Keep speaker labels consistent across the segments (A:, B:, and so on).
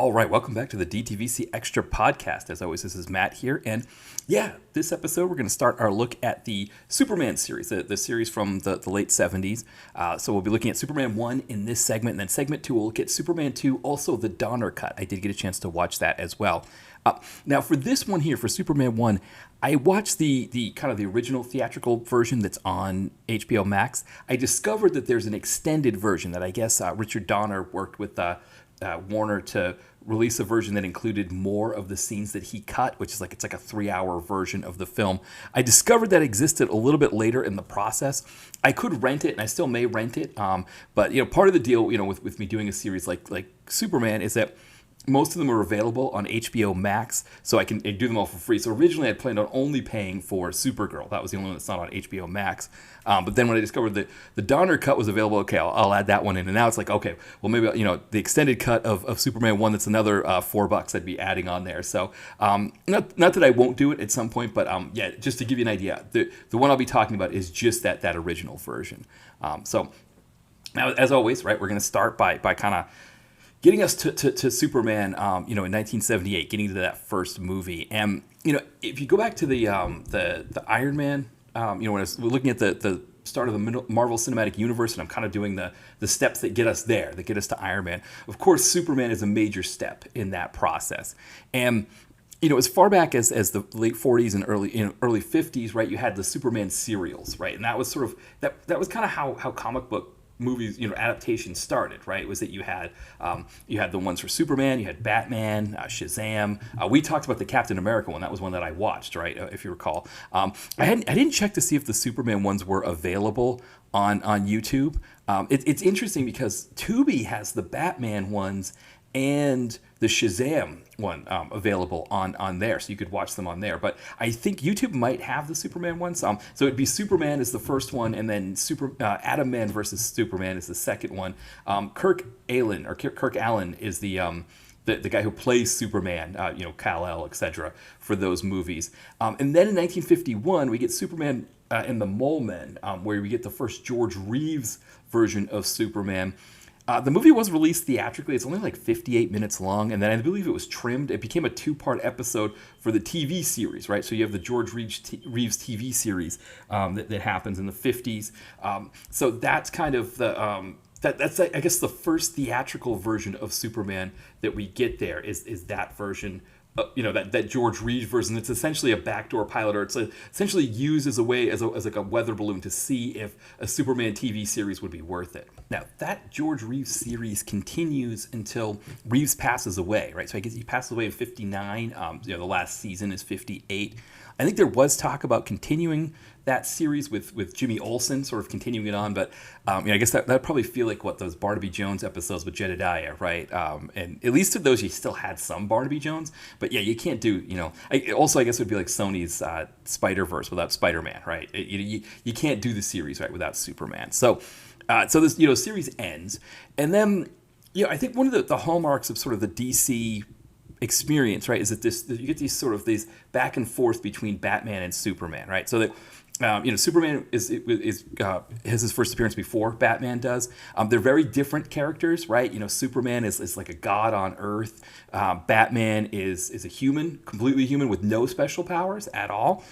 A: All right, welcome back to the DTVC Extra podcast. As always, this is Matt here. And yeah, this episode, we're going to start our look at the Superman series, the series from the late 70s. So we'll be looking at Superman 1 in this segment. And then segment 2, we'll look at Superman 2, also the Donner cut. I did get a chance to watch that as well. Now, for this one here, for Superman 1, I watched the kind of the original theatrical version that's on HBO Max. I discovered that there's an extended version that I guess Richard Donner worked with Warner to release a version that included more of the scenes that he cut, which is it's like a 3-hour version of the film. I discovered that existed a little bit later in the process. I could rent it, and I still may rent it. But part of the deal, with me doing a series like Superman is that most of them are available on HBO Max, so I can do them all for free. So originally, I planned on only paying for Supergirl. That was the only one that's not on HBO Max. But then when I discovered that the Donner cut was available, okay, I'll add that one in. And now it's like, okay, well, maybe, the extended cut of Superman 1, that's another $4 I'd be adding on there. So not that I won't do it at some point, but yeah, just to give you an idea, the one I'll be talking about is just that original version. So now, as always, right, we're going to start by kind of getting us to Superman, in 1978, getting to that first movie. And, if you go back to the Iron Man, when I was looking at the start of the Marvel Cinematic Universe, and I'm kind of doing the steps that get us there, that get us to Iron Man. Of course, Superman is a major step in that process. And, as far back as the late 40s and early 50s, right, you had the Superman serials, right? And that was sort of, that was kind of how comic book movies, adaptations started, right? Was that you had the ones for Superman, you had Batman, Shazam. We talked about the Captain America one. That was one that I watched, right? If you recall, I didn't check to see if the Superman ones were available on YouTube. It's interesting because Tubi has the Batman ones and the Shazam one available on there, so you could watch them on there. But I think YouTube might have the Superman ones. So it'd be Superman is the first one, and then Atom Man versus Superman is the second one. Kirk Allen is the guy who plays Superman, Kal-El, etc. for those movies. And then in 1951, we get Superman and the Mole Men, where we get the first George Reeves version of Superman. The movie was released theatrically. It's only 58 minutes long, and then I believe it was trimmed. It became a 2-part episode for the TV series, right? So you have the George Reeves TV series that happens in the 50s. So that's kind of that's I guess the first theatrical version of Superman that we get there is that version. That George Reeves version. It's essentially a backdoor pilot, or it's essentially used as a way, as like a weather balloon to see if a Superman TV series would be worth it. Now, that George Reeves series continues until Reeves passes away, right? So I guess he passes away in 59. The last season is 58. I think there was talk about continuing that series with Jimmy Olsen, sort of continuing it on, but I guess that'd probably feel like what those Barnaby Jones episodes with Jedediah, right? And at least to those, you still had some Barnaby Jones, but yeah, you can't do, I guess it would be like Sony's Spider-Verse without Spider-Man, right? You can't do the series, right, without Superman. So this, series ends, and then, I think one of the hallmarks of sort of the DC experience, right, is that you get these back and forth between Batman and Superman, right? So that Superman has his first appearance before Batman does. They're very different characters, right? Superman is like a god on Earth. Batman is a human, completely human with no special powers at all.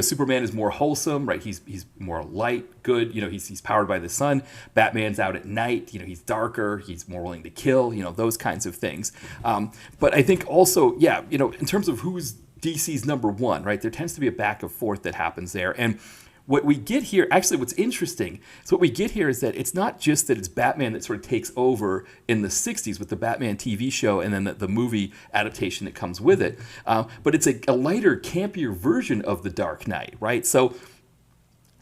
A: Superman is more wholesome, right? He's more light, good. He's powered by the sun. Batman's out at night. He's darker. He's more willing to kill. Those kinds of things. But I think also, in terms of who's DC's number one, right? There tends to be a back and forth that happens there. And what we get here, actually what's interesting, is what we get here is that it's not just that it's Batman that sort of takes over in the 60s with the Batman TV show and then the movie adaptation that comes with it, but it's a lighter, campier version of The Dark Knight, right? So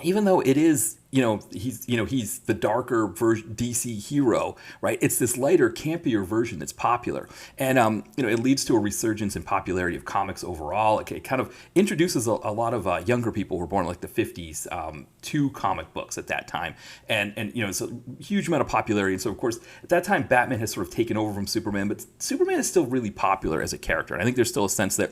A: even though it is, he's the darker version DC hero, right? It's this lighter, campier version that's popular. And, it leads to a resurgence in popularity of comics overall. It kind of introduces a lot of younger people who were born in the 50s to comic books at that time. And it's a huge amount of popularity. And so, of course, at that time, Batman has sort of taken over from Superman, but Superman is still really popular as a character. And I think there's still a sense that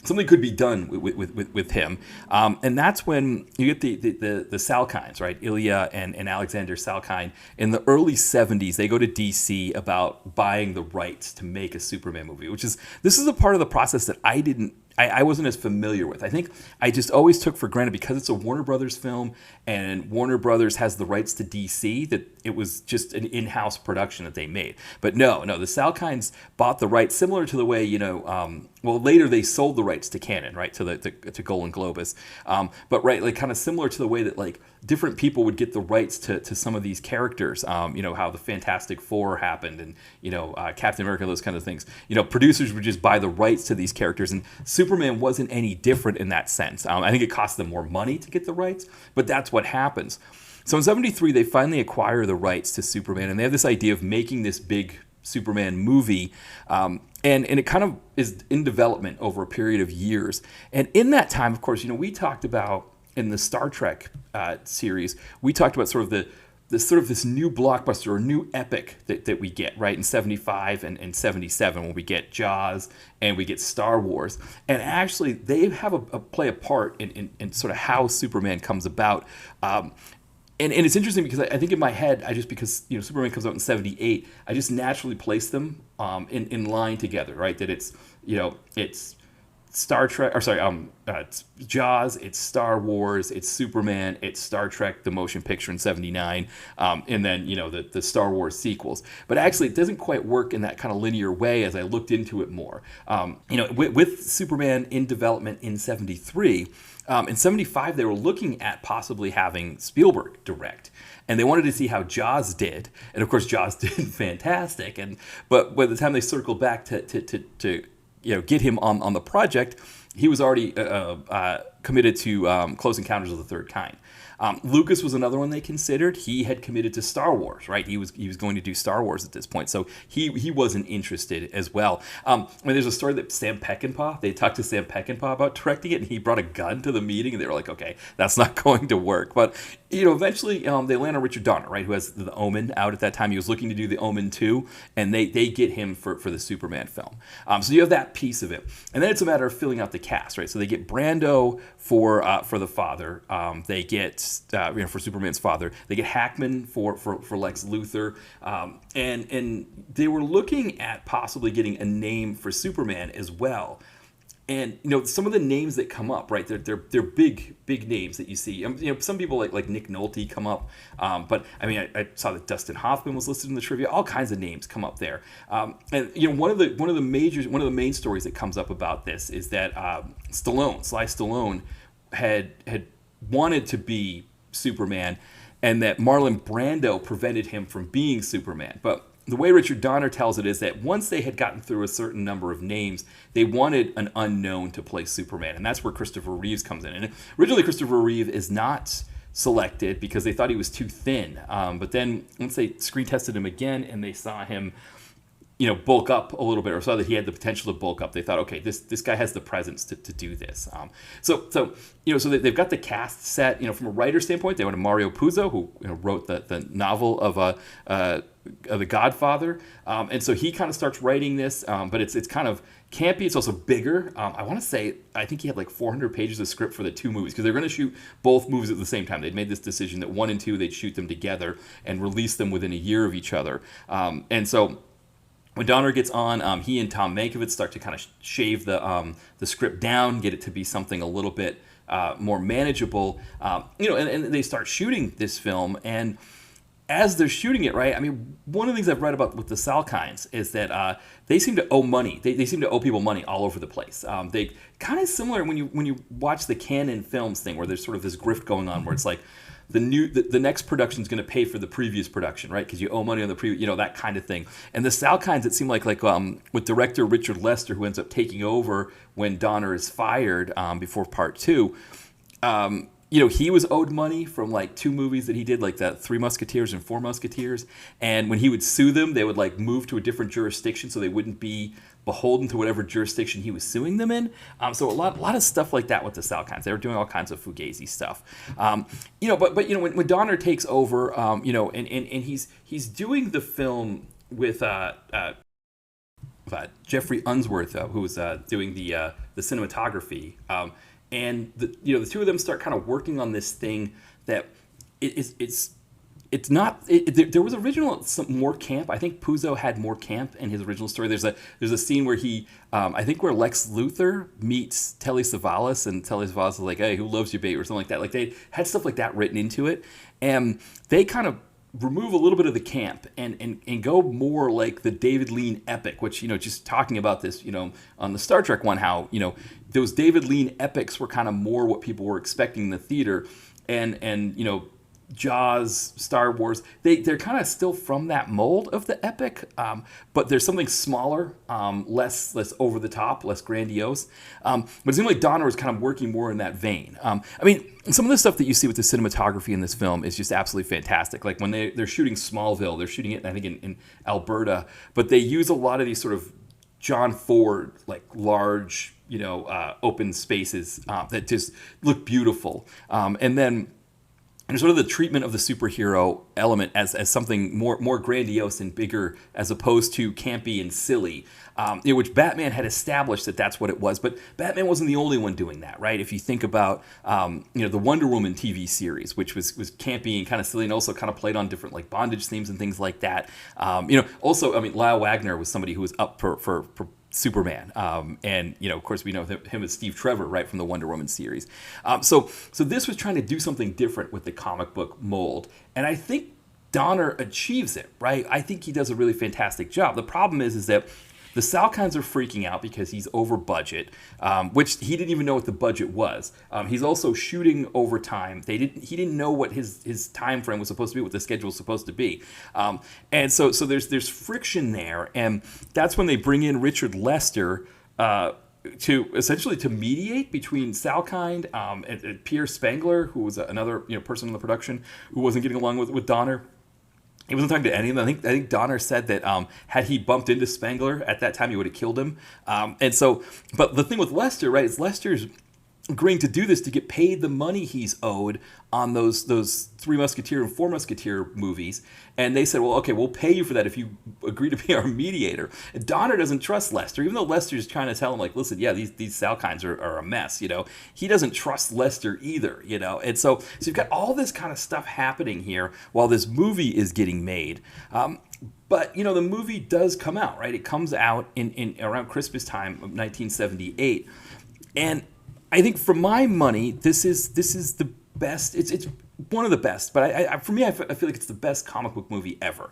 A: something could be done with him. And that's when you get the Salkinds, right? Ilya and Alexander Salkind. In the early 70s, they go to DC about buying the rights to make a Superman movie, this is a part of the process that I wasn't as familiar with. I think I just always took for granted, because it's a Warner Brothers film and Warner Brothers has the rights to DC, that it was just an in-house production that they made. But no, the Salkinds bought the rights, similar to the way, later they sold the rights to Canon, right, to Golan Globus. But right, like kind of similar to the way that like different people would get the rights to some of these characters. How the Fantastic Four happened, and Captain America, those kind of things. Producers would just buy the rights to these characters, and Superman wasn't any different in that sense. I think it cost them more money to get the rights, but that's what happens. So in 73, they finally acquire the rights to Superman, and they have this idea of making this big Superman movie, and it kind of is in development over a period of years. And in that time, of course, we talked about in the Star Trek series, we talked about sort of this new blockbuster or new epic that we get, right, in 75 and 77, when we get Jaws and we get Star Wars. And actually, they have play a part in sort of how Superman comes about. And it's interesting because I think in my head, because Superman comes out in 78, I just naturally place them in line together, right? That it's Star Trek, it's Jaws, it's Star Wars, it's Superman, it's Star Trek, the motion picture in 79, and then, the Star Wars sequels. But actually, it doesn't quite work in that kind of linear way as I looked into it more. With Superman in development in 73, in 75, they were looking at possibly having Spielberg direct. And they wanted to see how Jaws did. And of course, Jaws did fantastic. But by the time they circled back to get him on the project, he was already committed to Close Encounters of the Third Kind. Lucas was another one they considered. He had committed to Star Wars, right? He was going to do Star Wars at this point, so he wasn't interested as well. There's a story that they talked to Sam Peckinpah about directing it, and he brought a gun to the meeting, and they were like, okay, that's not going to work. But eventually they land on Richard Donner, right, who has The Omen out at that time. He was looking to do The Omen 2, and they get him for the Superman film. So you have that piece of it, and then it's a matter of filling out the cast, right? So they get Brando for the father. They get for Superman's father. They get Hackman for Lex Luthor, and they were looking at possibly getting a name for Superman as well. And some of the names that come up, right? They're big names that you see. Some people like Nick Nolte come up, but I saw that Dustin Hoffman was listed in the trivia. All kinds of names come up there. And one of the main stories that comes up about this is that Sly Stallone had wanted to be Superman, and that Marlon Brando prevented him from being Superman. But the way Richard Donner tells it is that once they had gotten through a certain number of names, they wanted an unknown to play Superman, and that's where Christopher Reeves comes in. And originally, Christopher Reeve is not selected because they thought he was too thin. But then once they screen tested him again and they saw him bulk up a little bit, or saw that he had the potential to bulk up, they thought, okay, this guy has the presence to do this. So they've got the cast set. From a writer standpoint, they went to Mario Puzo, who wrote the novel of The Godfather, and so he kind of starts writing this. But it's kind of campy. It's also bigger. I think he had like 400 pages of script for the two movies, because they're going to shoot both movies at the same time. They'd made this decision that 1 and 2 they'd shoot them together and release them within a year of each other. And so when Donner gets on, he and Tom Mankiewicz start to kind of shave the script down, get it to be something a little bit more manageable, and they start shooting this film. And as they're shooting it, right, one of the things I've read about with the Salkinds is that they seem to owe money. They seem to owe people money all over the place. They kind of similar when you watch the Canon Films thing, where there's sort of this grift going on, where it's like, the next production is going to pay for the previous production, right? Because you owe money on the previous, that kind of thing. And the Salkinds, it seemed like with director Richard Lester, who ends up taking over when Donner is fired before part 2. He was owed money from like 2 movies that he did, like the Three Musketeers and Four Musketeers. And when he would sue them, they would like move to a different jurisdiction so they wouldn't be beholden to whatever jurisdiction he was suing them in. So a lot of stuff like that with the Salkinds. They were doing all kinds of fugazi stuff. But when Donner takes over, and he's doing the film with Jeffrey Unsworth, who was doing the cinematography, and the two of them start kind of working on this thing that it's not. There was original some more camp. I think Puzo had more camp in his original story. There's a scene where I think where Lex Luthor meets Telly Savalas, and Telly Savalas is like, "Hey, who loves you, babe?" or something like that. Like they had stuff like that written into it, and they kind of remove a little bit of the camp and go more like the David Lean epic, which, just talking about this, on the Star Trek one, how, those David Lean epics were kind of more what people were expecting in the theater, and Jaws, Star Wars, they're kind of still from that mold of the epic, but there's something smaller, less over the top, less grandiose. But it seemed like Donner was kind of working more in that vein. Some of the stuff that you see with the cinematography in this film is just absolutely fantastic. Like when they're shooting Smallville, they're shooting it, I think, in Alberta, but they use a lot of these sort of John Ford, like large, open spaces that just look beautiful. And sort of the treatment of the superhero element as something more grandiose and bigger, as opposed to campy and silly, which Batman had established that's what it was. But Batman wasn't the only one doing that, right? If you think about the Wonder Woman TV series, which was campy and kind of silly, and also kind of played on different like bondage themes and things like that. Lyle Wagner was somebody who was up for Superman, and of course we know him as Steve Trevor, right, from the Wonder Woman series. So this was trying to do something different with the comic book mold, and I think Donner achieves it, right? I think he does a really fantastic job. The problem is that the Salkinds are freaking out because he's over budget, which he didn't even know what the budget was. He's also shooting overtime. He didn't know what his time frame was supposed to be, what the schedule was supposed to be, and so there's friction there, and that's when they bring in Richard Lester to essentially to mediate between Salkind and Pierre Spengler, who was another person in the production who wasn't getting along with Donner. He wasn't talking to any of them. I think Donner said that had he bumped into Spengler at that time, he would have killed him. But the thing with Lester, right, is Lester's agreeing to do this to get paid the money he's owed on those Three Musketeer and Four Musketeer movies. And they said, well, okay, we'll pay you for that if you agree to be our mediator. And Donner doesn't trust Lester, even though Lester's trying to tell him, like, listen, yeah, these Salkinds are a mess, He doesn't trust Lester either, And so you've got all this kind of stuff happening here while this movie is getting made. But, the movie does come out, right? It comes out in around Christmas time of 1978. And I think for my money, this is the best. It's one of the best, but for me, I feel like it's the best comic book movie ever.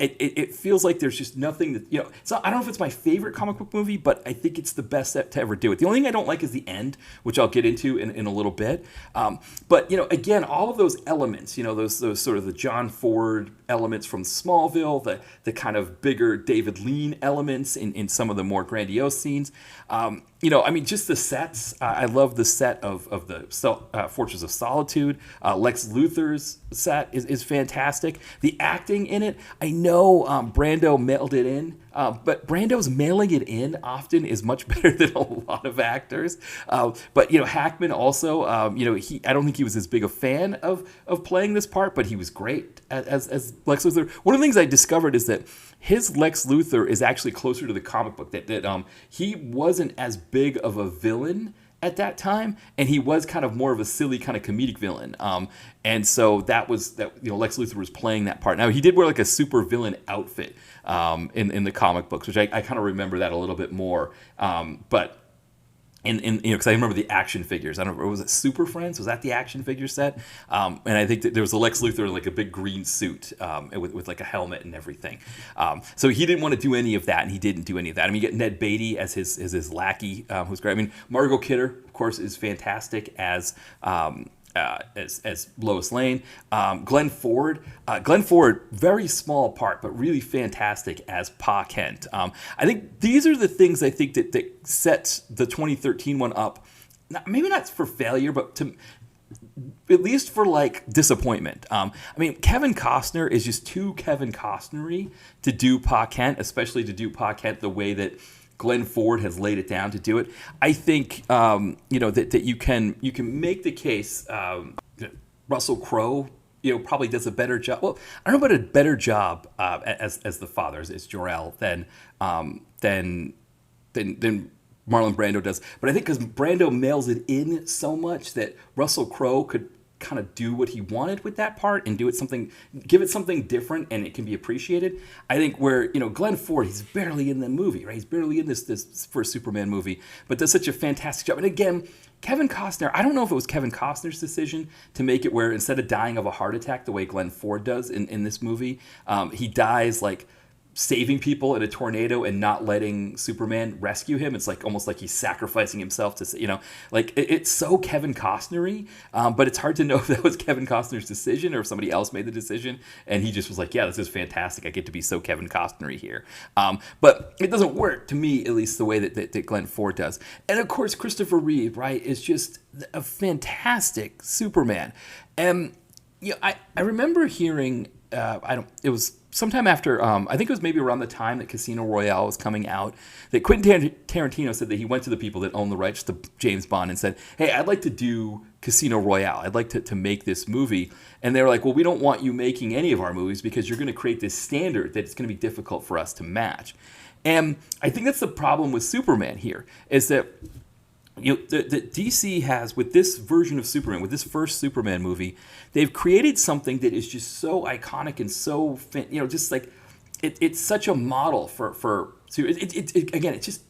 A: It feels like there's just nothing that, it's not, I don't know if it's my favorite comic book movie, but I think it's the best to ever do it. The only thing I don't like is the end, which I'll get into in a little bit. But again, all of those elements, those sort of the John Ford elements from Smallville, the kind of bigger David Lean elements in some of the more grandiose scenes. Just the sets. I love the set of the Fortress of Solitude. Lex Luthor's set is fantastic. The acting in it, I know Brando mailed it in, but Brando's mailing it in often is much better than a lot of actors. But Hackman also, I don't think he was as big a fan of playing this part, but he was great as Lex Luthor. One of the things I discovered is that his Lex Luthor is actually closer to the comic book. That he wasn't as big of a villain at that time, and he was kind of more of a silly kind of comedic villain. And so that Lex Luthor was playing that part. Now he did wear like a super villain outfit in the comic books, which I kind of remember that a little bit more. But because I remember the action figures. I don't know, was it Super Friends? Was that the action figure set? And I think that there was a Lex Luthor in like a big green suit with like a helmet and everything. So he didn't want to do any of that, and he didn't do any of that. You get Ned Beatty as his lackey, who's great. Margot Kidder, of course, is fantastic as Lois Lane. Glenn Ford, very small part, but really fantastic as Pa Kent. I think these are the things I think that sets the 2013 one up, maybe not for failure, but at least for like disappointment. Kevin Costner is just too Kevin Costner-y to do Pa Kent, especially to do Pa Kent the way that Glenn Ford has laid it down to do it. I think that you can make the case. Russell Crowe, probably does a better job. Well, I don't know about a better job as the father, as Jor-El, than than Marlon Brando does. But I think because Brando mails it in so much that Russell Crowe could kind of do what he wanted with that part and give it something different, and it can be appreciated. I think where, Glenn Ford, he's barely in the movie, right? He's barely in this first Superman movie, but does such a fantastic job. And again, Kevin Costner, I don't know if it was Kevin Costner's decision to make it where instead of dying of a heart attack the way Glenn Ford does in this movie, he dies like saving people in a tornado and not letting Superman rescue him. It's like almost like he's sacrificing himself to, it's so Kevin Costner-y, but it's hard to know if that was Kevin Costner's decision or if somebody else made the decision and he just was like, yeah, this is fantastic. I get to be so Kevin Costner-y here. But it doesn't work, to me, at least the way that Glenn Ford does. And of course, Christopher Reeve, right, is just a fantastic Superman. And, I remember hearing, it was sometime after, I think it was maybe around the time that Casino Royale was coming out, that Quentin Tarantino said that he went to the people that own the rights to James Bond and said, hey, I'd like to do Casino Royale. I'd like to make this movie. And they were like, well, we don't want you making any of our movies because you're going to create this standard that it's going to be difficult for us to match. And I think that's the problem with Superman here, is that the DC has, with this version of Superman, with this first Superman movie, they've created something that is just so iconic and so, just like, it's such a model for again, it's just,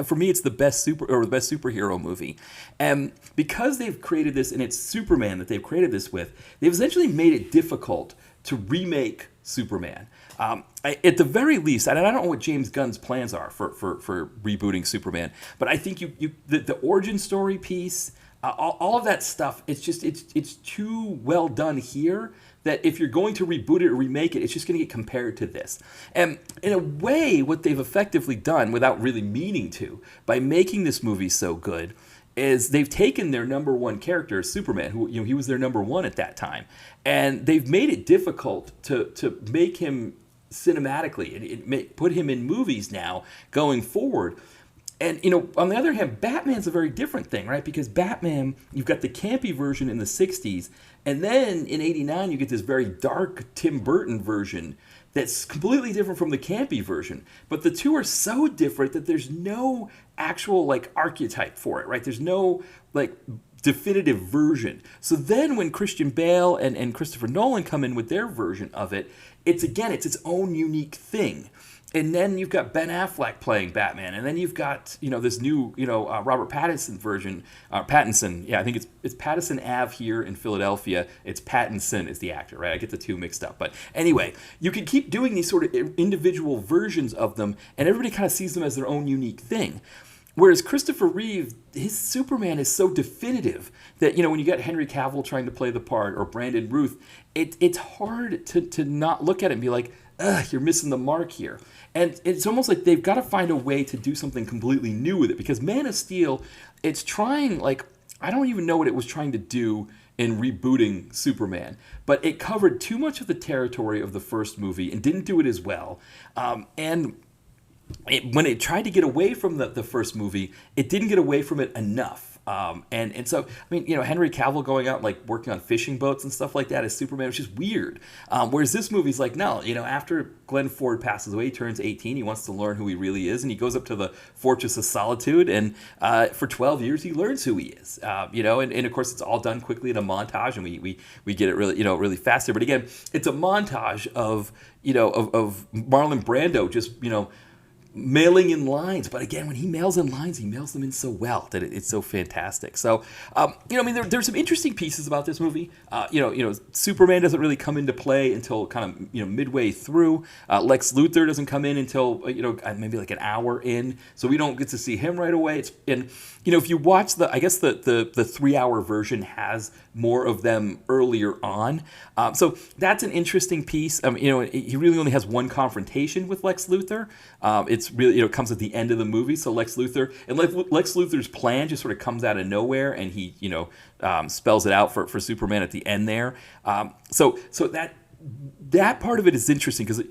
A: for me, it's the best superhero movie. And because they've created this, and it's Superman that they've created this with, they've essentially made it difficult to remake Superman. At the very least, and I don't know what James Gunn's plans are for rebooting Superman, but I think the origin story piece, all of that stuff, it's too well done here that if you're going to reboot it or remake it, it's just going to get compared to this. And in a way, what they've effectively done, without really meaning to, by making this movie so good, is they've taken their number one character, Superman, who he was their number one at that time, and they've made it difficult to make him cinematically and put him in movies now going forward. And on the other hand, Batman's a very different thing, right? Because Batman, you've got the campy version in the 60s, and then in 89 you get this very dark Tim Burton version that's completely different from the campy version. But the two are so different that there's no actual archetype for it, right? There's no definitive version. So then when Christian Bale and Christopher Nolan come in with their version of it, it's its own unique thing. And then you've got Ben Affleck playing Batman, and then you've got this new Robert Pattinson version. Pattinson, yeah, I think it's Pattinson Ave here in Philadelphia. It's Pattinson is the actor, right? I get the two mixed up, but anyway, you can keep doing these sort of individual versions of them, and everybody kind of sees them as their own unique thing. Whereas Christopher Reeve, his Superman is so definitive that, when you get Henry Cavill trying to play the part or Brandon Routh, it's hard to not look at it and be like, ugh, you're missing the mark here. And it's almost like they've got to find a way to do something completely new with it. Because Man of Steel, it's trying, I don't even know what it was trying to do in rebooting Superman. But it covered too much of the territory of the first movie and didn't do it as well. When it tried to get away from the first movie, it didn't get away from it enough. And so, Henry Cavill going out working on fishing boats and stuff like that as Superman was just weird. Whereas this movie's no, after Glenn Ford passes away, he turns 18, he wants to learn who he really is, and he goes up to the Fortress of Solitude, and for 12 years he learns who he is. And of course it's all done quickly in a montage, and we get it really, really faster. But again, it's a montage of Marlon Brando just, mailing in lines. But again, when he mails in lines, he mails them in so well that it's so fantastic. So, there's some interesting pieces about this movie. Superman doesn't really come into play until kind of, midway through. Lex Luthor doesn't come in until, maybe an hour in. So we don't get to see him right away. If you watch the 3-hour version has more of them earlier on. So that's an interesting piece. He really only has one confrontation with Lex Luthor. It's really, it comes at the end of the movie. So Lex Luthor's plan just sort of comes out of nowhere, and he, spells it out for Superman at the end there. So that part of it is interesting because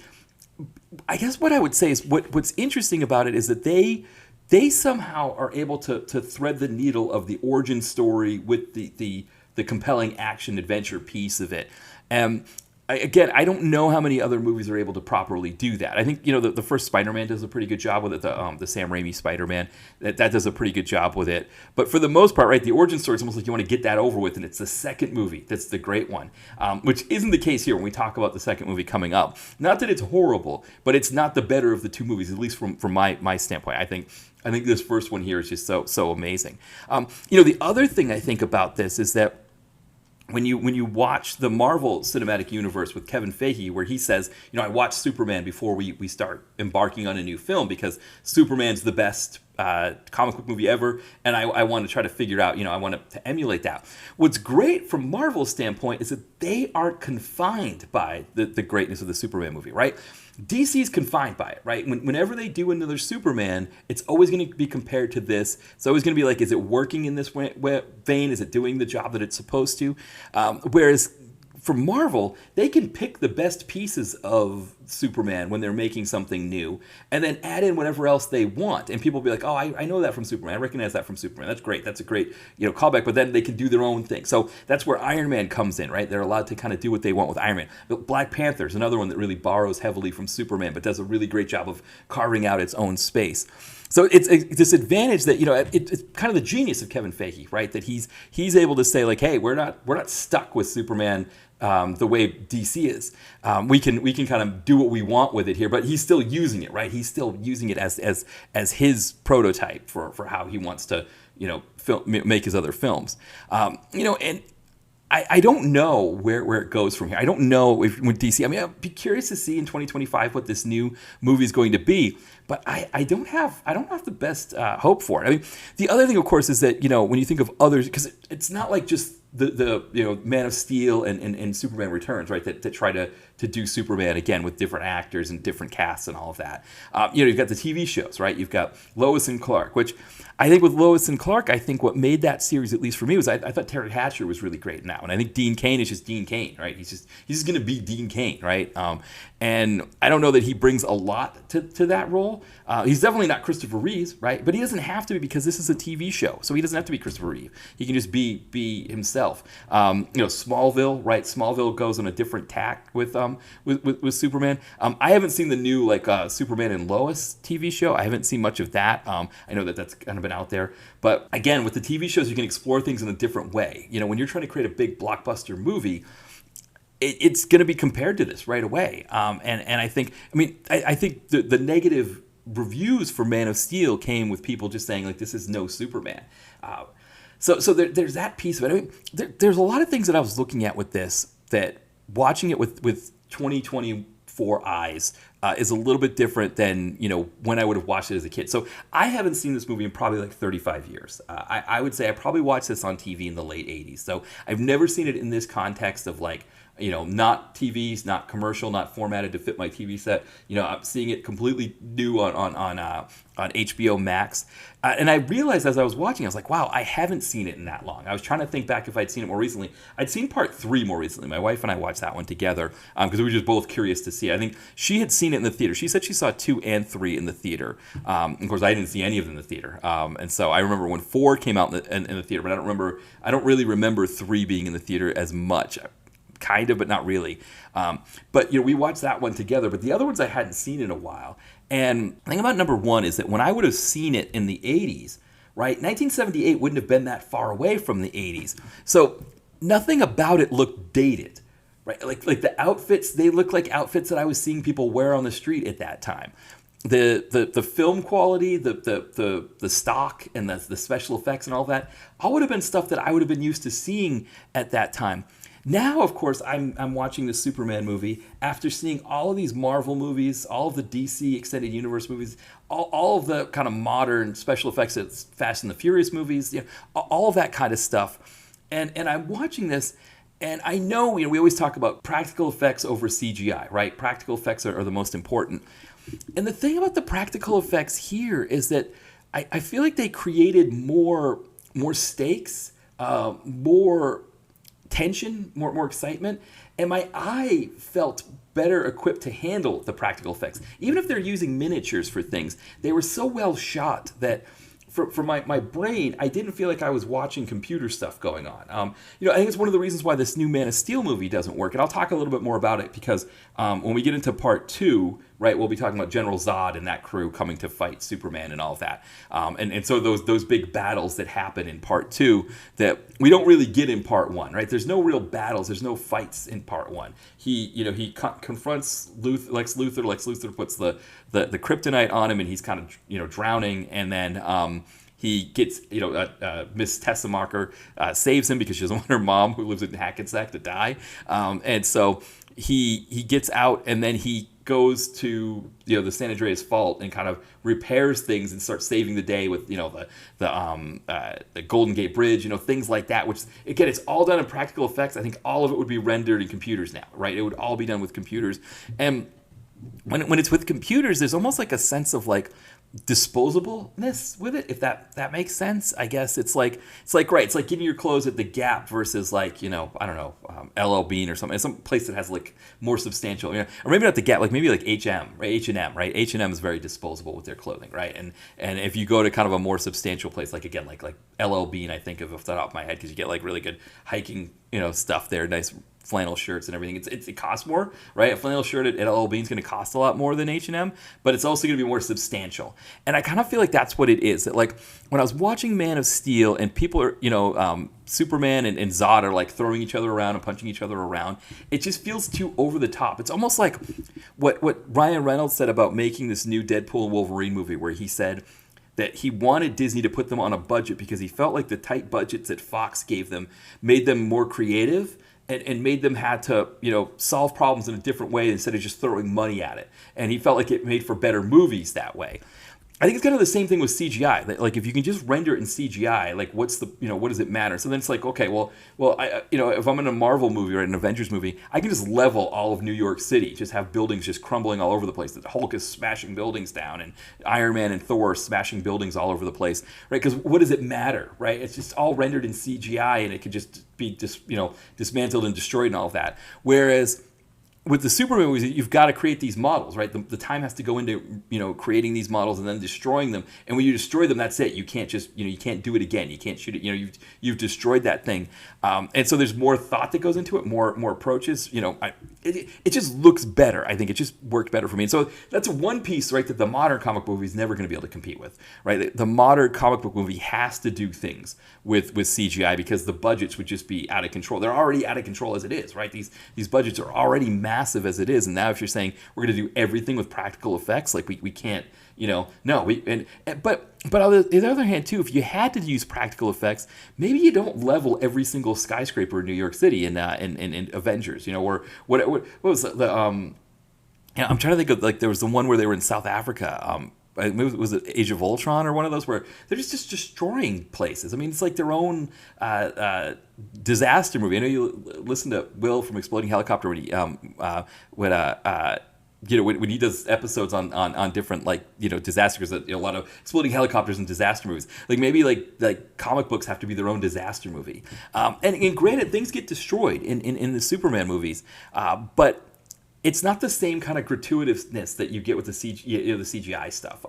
A: I guess what I would say is what's interesting about it is that they somehow are able to thread the needle of the origin story with the compelling action adventure piece of it. Again, I don't know how many other movies are able to properly do that. I think the first Spider-Man does a pretty good job with it. The Sam Raimi Spider-Man that does a pretty good job with it. But for the most part, right, the origin story is almost like you want to get that over with, and it's the second movie that's the great one, which isn't the case here when we talk about the second movie coming up. Not that it's horrible, but it's not the better of the two movies, at least from my standpoint. I think this first one here is just so amazing. The other thing I think about this is that when you watch the Marvel Cinematic Universe with Kevin Feige, where he says, I watched Superman before we start embarking on a new film because Superman's the best comic book movie ever, and I want to try to figure out, I want to emulate that. What's great from Marvel's standpoint is that they aren't confined by the greatness of the Superman movie, right? DC's confined by it, right? Whenever they do another Superman, it's always going to be compared to this. It's always going to be like, is it working in this vein? Is it doing the job that it's supposed to? Whereas for Marvel, they can pick the best pieces of Superman when they're making something new and then add in whatever else they want. And people will be like, oh, I know that from Superman. I recognize that from Superman. That's great. That's a great callback. But then they can do their own thing. So that's where Iron Man comes in, right? They're allowed to kind of do what they want with Iron Man. But Black Panther is another one that really borrows heavily from Superman, but does a really great job of carving out its own space. So it's this advantage that it's kind of the genius of Kevin Feige, right? That he's able to say like, hey, we're not stuck with Superman the way DC is. We can kind of do what we want with it here, but he's still using it, right? He's still using it as his prototype for how he wants to make his other films. And I don't know where it goes from here. I don't know with DC. I mean, I'd be curious to see in 2025 what this new movie is going to be. But I don't have the best hope for it. I mean, the other thing, of course, is that when you think of others, because it's not like just the Man of Steel and Superman Returns, right? That try to do Superman again with different actors and different casts and all of that. You've got the TV shows, right? You've got Lois and Clark, which I think with Lois and Clark, I think what made that series, at least for me, was I thought Terry Hatcher was really great now, and I think Dean Cain is just Dean Cain, right? He's just going to be Dean Cain, right? And I don't know that he brings a lot to that role. He's definitely not Christopher Reeves, right? But he doesn't have to be because this is a TV show, so he doesn't have to be Christopher Reeve. He can just be himself. Smallville, right? Smallville goes on a different tack with Superman. I haven't seen the new Superman and Lois TV show. I haven't seen much of that. I know that's kind of been out there, but again, with the TV shows, you can explore things in a different way. When you're trying to create a big blockbuster movie, it's going to be compared to this right away. And I think the negative reviews for Man of Steel came with people just saying like, this is no Superman. So there's that piece of it. I mean, there's a lot of things that I was looking at with this that watching it with 2024 eyes is a little bit different than when I would have watched it as a kid. So I haven't seen this movie in probably like 35 years. I would say I probably watched this on TV in the late 80s. So I've never seen it in this context of like, not TVs, not commercial, not formatted to fit my TV set. I'm seeing it completely new on HBO Max. And I realized as I was watching, I was like, wow, I haven't seen it in that long. I was trying to think back if I'd seen it more recently. I'd seen part 3 more recently. My wife and I watched that one together because we were just both curious to see it. I think she had seen it in the theater. She said she saw 2 and 3 in the theater. Of course, I didn't see any of them in the theater. And so I remember when 4 came out in the theater, but I don't really remember 3 being in the theater as much. Kind of, but not really. But we watched that one together. But the other ones I hadn't seen in a while. And the thing about number 1 is that when I would have seen it in the 80s, right, 1978 wouldn't have been that far away from the 80s. So nothing about it looked dated, right? Like the outfits, they look like outfits that I was seeing people wear on the street at that time. The film quality, the stock, and the special effects and all that, all would have been stuff that I would have been used to seeing at that time. Now, of course, I'm watching the Superman movie after seeing all of these Marvel movies, all of the DC Extended Universe movies, all of the kind of modern special effects, it's Fast and the Furious movies, all of that kind of stuff. And I'm watching this, and I know we always talk about practical effects over CGI, right? Practical effects are the most important. And the thing about the practical effects here is that I feel like they created more stakes, more tension, more excitement, and my eye felt better equipped to handle the practical effects. Even if they're using miniatures for things, they were so well shot that for my brain, I didn't feel like I was watching computer stuff going on. I think it's one of the reasons why this new Man of Steel movie doesn't work, and I'll talk a little bit more about it because when we get into part 2, right, we'll be talking about General Zod and that crew coming to fight Superman and all of that, and so those big battles that happen in part 2 that we don't really get in part 1, right? There's no real battles, there's no fights in part 1. He confronts Lex Luthor. Lex Luthor puts the kryptonite on him, and he's kind of drowning, and then he gets Miss Tessemacher saves him because she doesn't want her mom, who lives in Hackensack, to die, and so he gets out, and then he goes to the San Andreas Fault and kind of repairs things and starts saving the day with the Golden Gate Bridge, things like that. Which again, it's all done in practical effects. I think all of it would be rendered in computers now, right? It would all be done with computers, and when it's with computers, there's almost like a sense of like disposableness with it, if that makes sense. I guess it's like getting your clothes at the Gap versus I don't know, LL Bean or something, some place that has like more substantial, or maybe not the Gap, like maybe like H&M, right? H&M, right? H&M is very disposable with their clothing, right? And if you go to kind of a more substantial place, like again, like LL Bean, I think of off the top of my head, because you get like really good hiking, stuff there, nice flannel shirts and everything. It costs more, right? A flannel shirt at LL Bean is going to cost a lot more than H&M, but it's also going to be more substantial. And I kind of feel like that's what it is. That like when I was watching Man of Steel and people are, Superman and Zod are like throwing each other around and punching each other around, it just feels too over the top. It's almost like what Ryan Reynolds said about making this new Deadpool and Wolverine movie, where he said that he wanted Disney to put them on a budget because he felt like the tight budgets that Fox gave them made them more creative and made them had to, solve problems in a different way instead of just throwing money at it. And he felt like it made for better movies that way. I think it's kind of the same thing with CGI. Like if you can just render it in CGI, like what does it matter? So then it's like, okay, well, if I'm in a Marvel movie or an Avengers movie, I can just level all of New York City, just have buildings just crumbling all over the place. The Hulk is smashing buildings down, and Iron Man and Thor are smashing buildings all over the place, right? Because what does it matter, right? It's just all rendered in CGI, and it could just be dismantled and destroyed and all of that. Whereas with the Superman movies, you've got to create these models, right? The time has to go into, creating these models and then destroying them. And when you destroy them, that's it. You can't just, you can't do it again. You can't shoot it. You've destroyed that thing. And so there's more thought that goes into it, more approaches. It just looks better. I think it just worked better for me. And so that's one piece, right, that the modern comic book movie is never going to be able to compete with, right? The modern comic book movie has to do things with CGI because the budgets would just be out of control. They're already out of control as it is, right? These budgets are already massive as it is, and now if you're saying we're going to do everything with practical effects, like we can't, but on the other hand too, if you had to use practical effects, maybe you don't level every single skyscraper in New York City in Avengers, or what was the I'm trying to think of, like, there was the one where they were in South Africa. Was it Age of Ultron or one of those where they're just destroying places? I mean, it's like their own disaster movie. I know you listen to Will from Exploding Helicopter when he does episodes on different disasters. A lot of exploding helicopters and disaster movies. Like maybe like comic books have to be their own disaster movie. And granted, things get destroyed in the Superman movies, but it's not the same kind of gratuitousness that you get with the CGI stuff.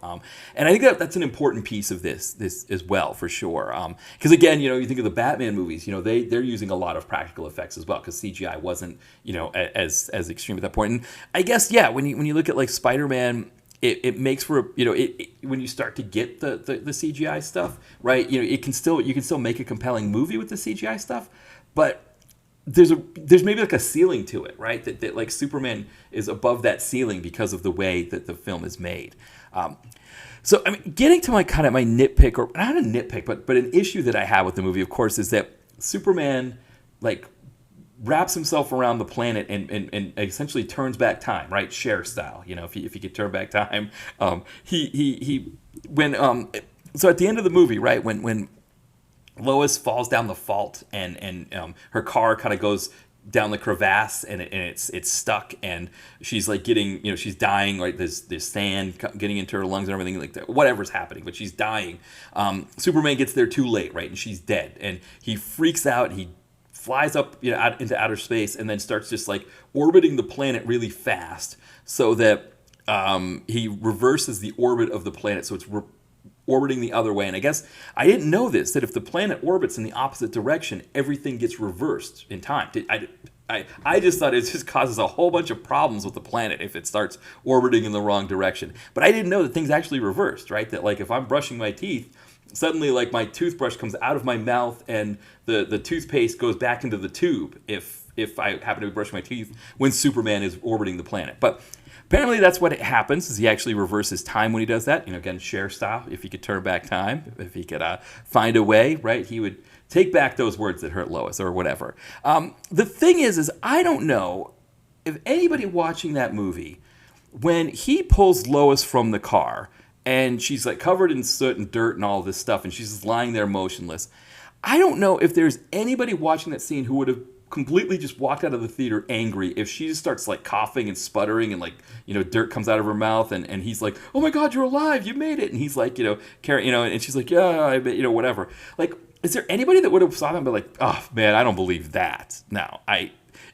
A: And I think that's an important piece of this as well, for sure. Because again, you think of the Batman movies, they're using a lot of practical effects as well, because CGI wasn't, as extreme at that point. And I guess, yeah, when you look at like Spider-Man, it makes for when you start to get the CGI stuff, right? You can still make a compelling movie with the CGI stuff, but there's maybe like a ceiling to it, right? That like Superman is above that ceiling because of the way that the film is made. So I mean, getting to my nitpick, or not a nitpick, but an issue that I have with the movie, of course, is that Superman like wraps himself around the planet and essentially turns back time, right? Cher style, if he could turn back time. So at the end of the movie, right, when Lois falls down the fault and her car kind of goes down the crevasse and it's stuck, and she's like getting, she's dying, like there's sand getting into her lungs and everything like that, whatever's happening, but she's dying. Superman gets there too late, right, and she's dead, and he freaks out. He flies up out into outer space and then starts just like orbiting the planet really fast, so that he reverses the orbit of the planet, so it's orbiting the other way. And I guess I didn't know this, that if the planet orbits in the opposite direction, everything gets reversed in time. I just thought it just causes a whole bunch of problems with the planet if it starts orbiting in the wrong direction. But I didn't know that things actually reversed, right? That like if I'm brushing my teeth, suddenly like my toothbrush comes out of my mouth and the toothpaste goes back into the tube if I happen to be brushing my teeth when Superman is orbiting the planet. But apparently that's what happens, is he actually reverses time when he does that. Again, Cher style, if he could turn back time, if he could find a way, right, he would take back those words that hurt Lois or whatever. The thing is I don't know if anybody watching that movie, when he pulls Lois from the car and she's like covered in soot and dirt and all this stuff and she's just lying there motionless, I don't know if there's anybody watching that scene who would have completely just walked out of the theater angry if she just starts like coughing and sputtering and like, dirt comes out of her mouth and he's like, oh my God, you're alive, you made it. And he's like, Karen, and she's like, yeah, I bet, whatever. Like, is there anybody that would have saw that and be like, oh man, I don't believe that? No,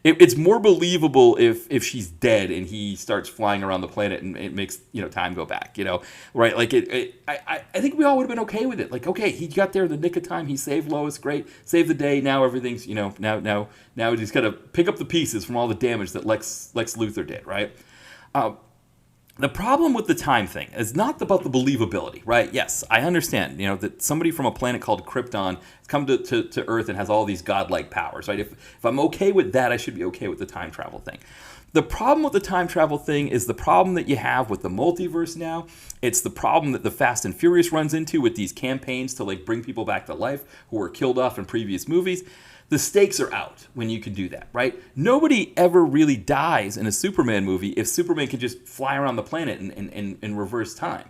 A: it's more believable if she's dead and he starts flying around the planet and it makes time go back, right? Like I think we all would have been okay with it. Like, okay, he got there in the nick of time, he saved Lois, great, saved the day. Now everything's now he's got to pick up the pieces from all the damage that Lex Luthor did, right? The problem with the time thing is not about the believability, right? Yes, I understand, that somebody from a planet called Krypton has come to Earth and has all these godlike powers, right? If I'm okay with that, I should be okay with the time travel thing. The problem with the time travel thing is the problem that you have with the multiverse now. It's the problem that the Fast and Furious runs into with these campaigns to like bring people back to life who were killed off in previous movies. The stakes are out when you can do that, right? Nobody ever really dies in a Superman movie if Superman can just fly around the planet and reverse time.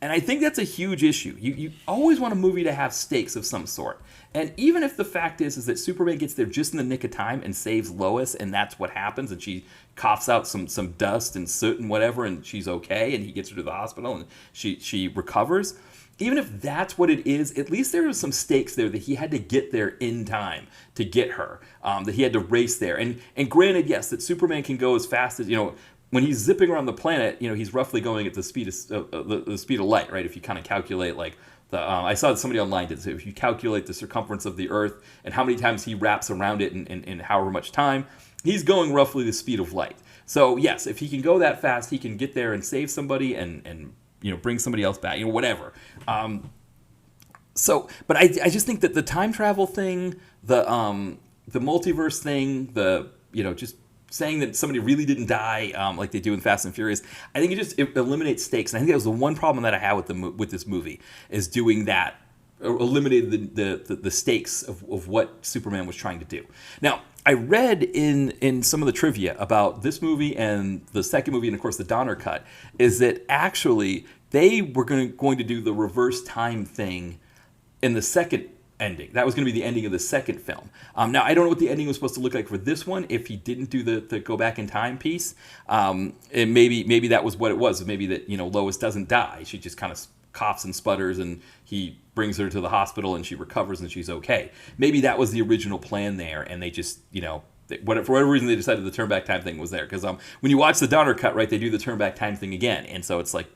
A: And I think that's a huge issue. You always want a movie to have stakes of some sort. And even if the fact is that Superman gets there just in the nick of time and saves Lois, and that's what happens, and she coughs out some dust and soot and whatever, and she's okay, and he gets her to the hospital, and she recovers. Even if that's what it is, at least there are some stakes there that he had to get there in time to get her, that he had to race there. And granted, yes, that Superman can go as fast as, when he's zipping around the planet, he's roughly going at the speed of the speed of light, right? If you kind of calculate like I saw somebody online did so. If you calculate the circumference of the Earth and how many times he wraps around it in however much time, he's going roughly the speed of light. So yes, if he can go that fast, he can get there and save somebody and bring somebody else back, whatever. But I just think that the time travel thing, the multiverse thing, just saying that somebody really didn't die, like they do in Fast and Furious, I think it eliminates stakes. And I think that was the one problem that I had with this movie, is doing that, eliminated the stakes of what Superman was trying to do. Now, I read in some of the trivia about this movie and the second movie, and of course the Donner cut, is that actually they were going to do the reverse time thing in the second ending. That was going to be the ending of the second film. Now, I don't know what the ending was supposed to look like for this one if he didn't do the go back in time piece. And maybe that was what it was. Maybe that Lois doesn't die. She just kind of coughs and sputters, and he brings her to the hospital, and she recovers, and she's okay. Maybe that was the original plan there, and they just for whatever reason they decided the turn back time thing was there. Because when you watch the Donner cut, right, they do the turn back time thing again, and so it's like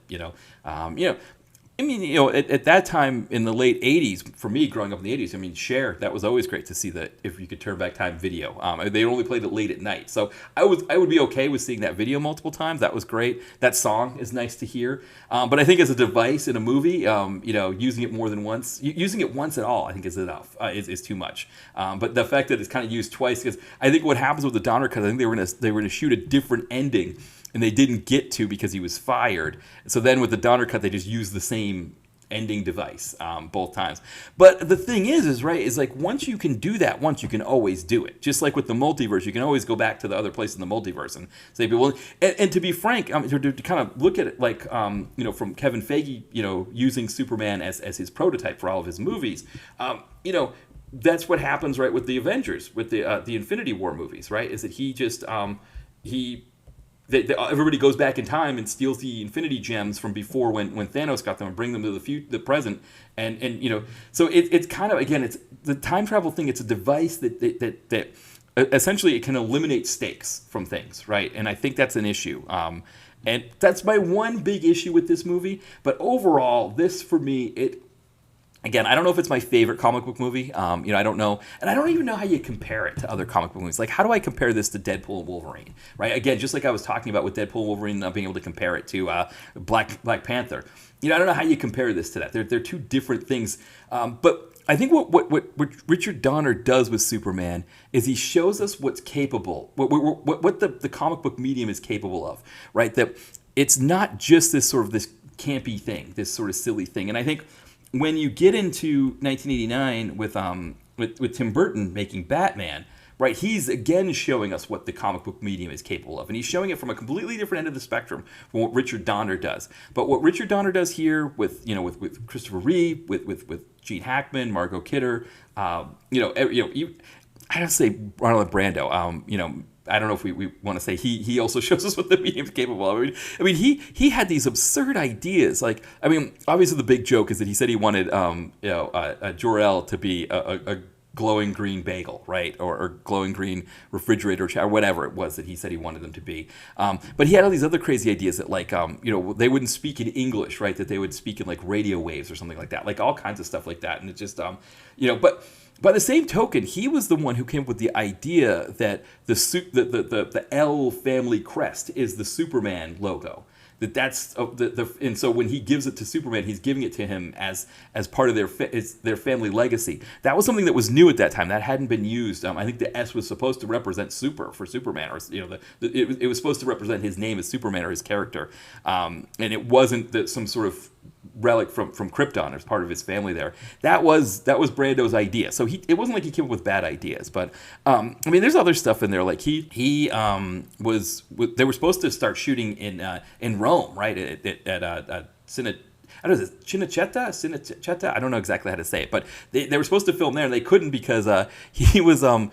A: I mean, at that time in the late 80s, for me growing up in the 80s, I mean, Cher, that was always great to see that if you could turn back time video. They only played it late at night. So I would be okay with seeing that video multiple times. That was great. That song is nice to hear. But I think as a device in a movie, using it more than once, using it once at all, I think is enough, is too much. But the fact that it's kind of used twice, because I think what happens with the Donner cut, I think they were going to shoot a different ending, and they didn't get to because he was fired. So then with the Donner cut, they just used the same ending device both times. But the thing is like once you can do that, once you can always do it. Just like with the multiverse, you can always go back to the other place in the multiverse and say, well, and to be frank, to kind of look at it like, from Kevin Feige, using Superman as his prototype for all of his movies, that's what happens, right, with the Avengers, with the Infinity War movies, right, is that he just, everybody goes back in time and steals the Infinity Gems from before when Thanos got them and bring them to the present, and so it's kind of, again, it's the time travel thing. It's a device that essentially it can eliminate stakes from things, right? And I think that's an issue. And that's my one big issue with this movie. But overall, this for me, again, I don't know if it's my favorite comic book movie. I don't know, and I don't even know how you compare it to other comic book movies. Like, how do I compare this to Deadpool and Wolverine? Right? Again, just like I was talking about with Deadpool and Wolverine, not being able to compare it to Black Panther. I don't know how you compare this to that. They're two different things. But I think what Richard Donner does with Superman is he shows us what's capable, what the comic book medium is capable of, right? That it's not just this sort of this campy thing, this sort of silly thing. And I think when you get into 1989 with Tim Burton making Batman, right, he's again showing us what the comic book medium is capable of, and he's showing it from a completely different end of the spectrum from what Richard Donner does. But what Richard Donner does here with Christopher Reeve, with Gene Hackman, Margot Kidder, I don't say Ronald Brando, I don't know if we want to say he also shows us what the medium is capable of. I mean, he had these absurd ideas. Like, I mean, obviously the big joke is that he said he wanted Jor-El to be a glowing green bagel, right, or glowing green refrigerator or whatever it was that he said he wanted them to be. But he had all these other crazy ideas that, like, they wouldn't speak in English, right? That they would speak in like radio waves or something like that, like all kinds of stuff like that. And it just, but. By the same token, he was the one who came up with the idea that the L family crest is the Superman logo. That's and so when he gives it to Superman, he's giving it to him as part of their family legacy. That was something that was new at that time. That hadn't been used. I think the S was supposed to represent super for Superman, or it was supposed to represent his name as Superman or his character, and it wasn't some sort of relic from Krypton as part of his family there. That was Brando's idea. So it wasn't like he came up with bad ideas, but there's other stuff in there. Like they were supposed to start shooting in Rome, right? At Cinecittà. I don't know exactly how to say it, but they were supposed to film there and they couldn't because he was going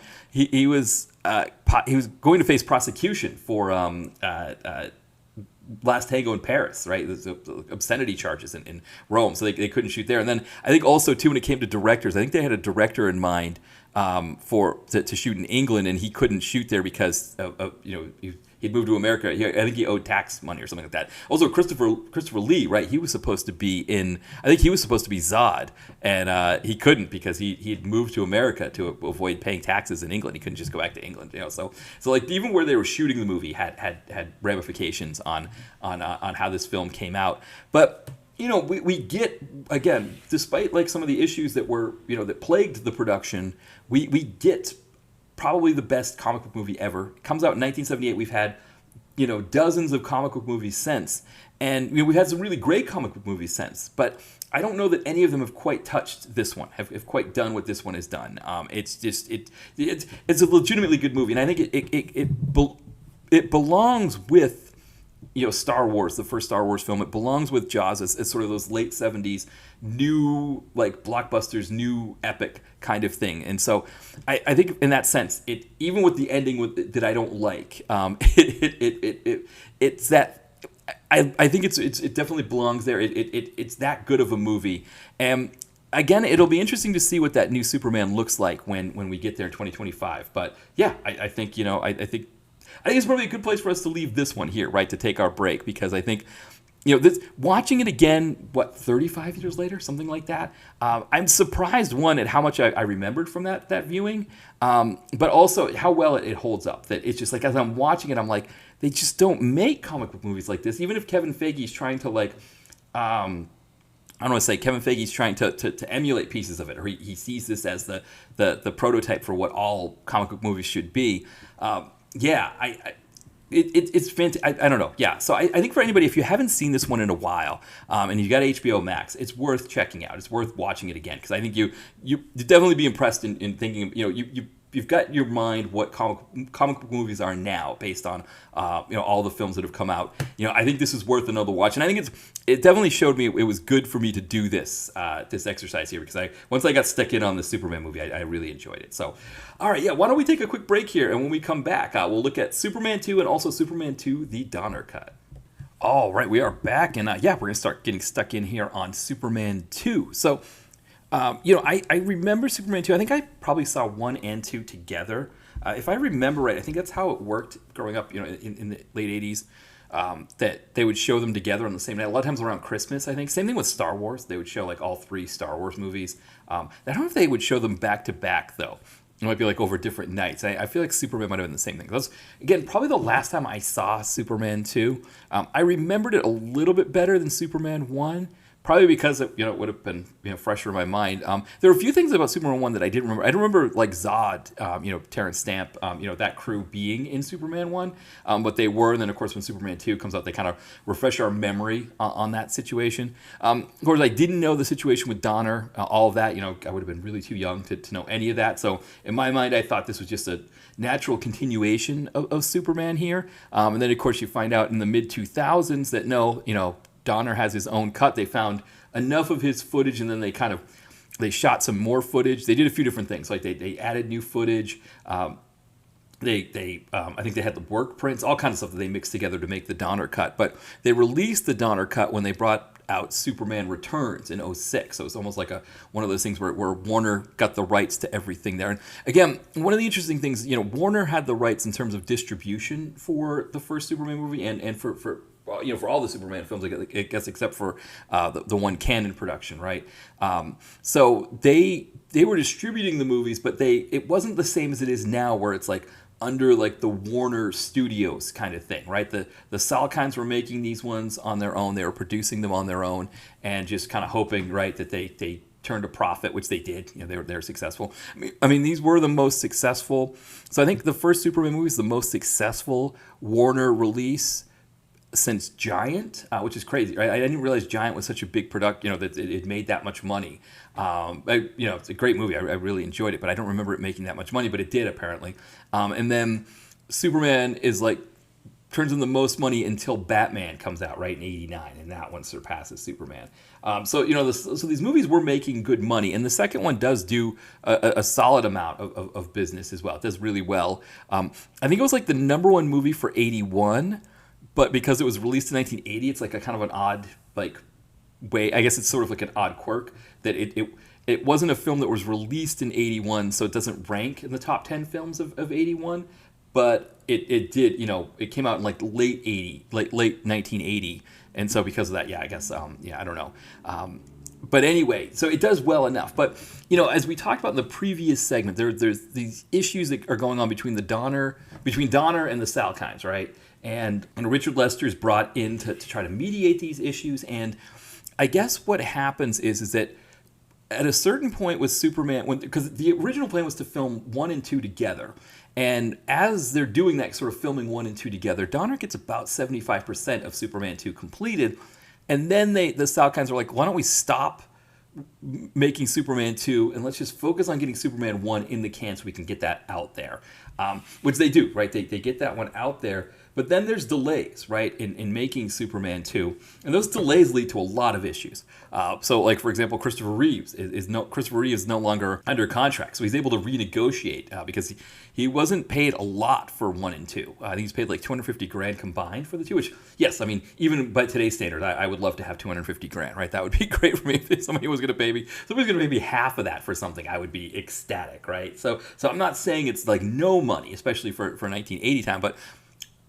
A: to face prosecution for Last Tango in Paris, right? There's obscenity charges in Rome, so they couldn't shoot there. And then I think also too, when it came to directors, I think they had a director in mind to shoot in England, and he couldn't shoot there because he'd moved to America. I think he owed tax money or something like that. Also, Christopher Lee, right? He was supposed to be Zod, and he couldn't because he'd moved to America to avoid paying taxes in England. He couldn't just go back to England, So like even where they were shooting the movie had ramifications on how this film came out. But we get, again, despite like some of the issues that were that plagued the production, we get probably the best comic book movie ever. It comes out in 1978. We've had, dozens of comic book movies since. And we've had some really great comic book movies since. But I don't know that any of them have quite touched this one, have quite done what this one has done. It's a legitimately good movie. And I think it belongs with, Star Wars, the first Star Wars film. It belongs with Jaws as sort of those late 70s new, like, blockbusters, new epic kind of thing. And so I think in that sense, even with the ending that I don't like, it's that I think it definitely belongs there. It's that good of a movie. And again, it'll be interesting to see what that new Superman looks like when we get there in 2025. But yeah, I think I think it's probably a good place for us to leave this one here, right, to take our break, because I think, watching it again, 35 years later, something like that, I'm surprised, one, at how much I remembered from that viewing, but also how well it holds up. That it's just like, as I'm watching it, I'm like, they just don't make comic book movies like this. Even if Kevin Feige's trying to, like, I don't want to say Kevin Feige's trying to emulate pieces of it, or he sees this as the prototype for what all comic book movies should be. It's fantastic. I don't know. Yeah. So I think for anybody, if you haven't seen this one in a while, and you've got HBO Max, it's worth checking out. It's worth watching it again, because I think you definitely be impressed in thinking, you've got your mind what comic book movies are now based on all the films that have come out. I think this is worth another watch, and I think it definitely showed me it was good for me to do this exercise here, because once I got stuck in on the Superman movie, I really enjoyed it. So, all right, yeah, why don't we take a quick break here, and when we come back, we'll look at Superman 2 and also Superman 2: The Donner Cut. All right, we are back, and we're gonna start getting stuck in here on Superman 2. So. I remember Superman 2. I think I probably saw 1 and 2 together. If I remember right, I think that's how it worked growing up, in the late 80s. that they would show them together on the same night. A lot of times around Christmas, I think. Same thing with Star Wars. They would show like all 3 Star Wars movies. I don't know if they would show them back to back though. It might be like over different nights. I feel like Superman might have been the same thing. That was, again, probably the last time I saw Superman 2. I remembered it a little bit better than Superman 1. Probably because it would have been fresher in my mind. There are a few things about Superman 1 that I didn't remember. I don't remember like Zod, Terrence Stamp, that crew being in Superman 1, but they were. And then of course when Superman 2 comes out, they kind of refresh our memory on that situation. Of course, I didn't know the situation with Donner, all of that. I would have been really too young to know any of that. So in my mind, I thought this was just a natural continuation of Superman here. And then of course you find out in the mid 2000s that no, Donner has his own cut. They found enough of his footage, and then they shot some more footage. They did a few different things, like they added new footage. I think they had the work prints, all kinds of stuff that they mixed together to make the Donner cut. But they released the Donner cut when they brought out Superman Returns in 2006. So it's almost like one of those things where Warner got the rights to everything there. And again, one of the interesting things, Warner had the rights in terms of distribution for the first Superman movie and for all the Superman films, I guess, except for the one Canon production, right? So they were distributing the movies, but it wasn't the same as it is now, where it's like under like the Warner Studios kind of thing, right? The Salkinds were making these ones on their own. They were producing them on their own, and just kind of hoping, right, that they turned a profit, which they did. They're successful. I mean, these were the most successful. So I think the first Superman movie is the most successful Warner release since Giant, which is crazy, right? I didn't realize Giant was such a big product, that it made that much money. It's a great movie. I really enjoyed it, but I don't remember it making that much money, but it did apparently. And then Superman is like turns in the most money until Batman comes out, right, in '89, and that one surpasses Superman. So these movies were making good money, and the second one does do a solid amount of business as well. It does really well. I think it was like the #1 movie for '81. But because it was released in 1980, it's like a kind of an odd way. I guess it's sort of like an odd quirk that it wasn't a film that was released in '81, so it doesn't rank in the top 10 films of '81. But it did, it came out in like late 1980, and so because of that, yeah, I guess, I don't know. But anyway, so it does well enough. But as we talked about in the previous segment, there's these issues that are going on between Donner and the Salkinds, right? And Richard Lester is brought in to try to mediate these issues. And I guess what happens is that at a certain point with Superman, because the original plan was to film 1 and 2 together. And as they're doing that, sort of filming 1 and 2 together, Donner gets about 75% of Superman 2 completed. And then the Salkinds are like, why don't we stop making Superman 2 and let's just focus on getting Superman 1 in the can so we can get that out there. Which they do, right? They get that one out there. But then there's delays, right, in making Superman 2. And those delays lead to a lot of issues. So, like, for example, Christopher Reeve is no longer under contract. So he's able to renegotiate because he wasn't paid a lot for 1 and 2. I think he's paid like $250,000 combined for the 2, which, yes, I mean, even by today's standards, I would love to have $250,000, right? That would be great for me if somebody was going to pay me. Somebody's going to pay me half of that for something. I would be ecstatic, right? So I'm not saying it's like no money, especially for 1980 time, but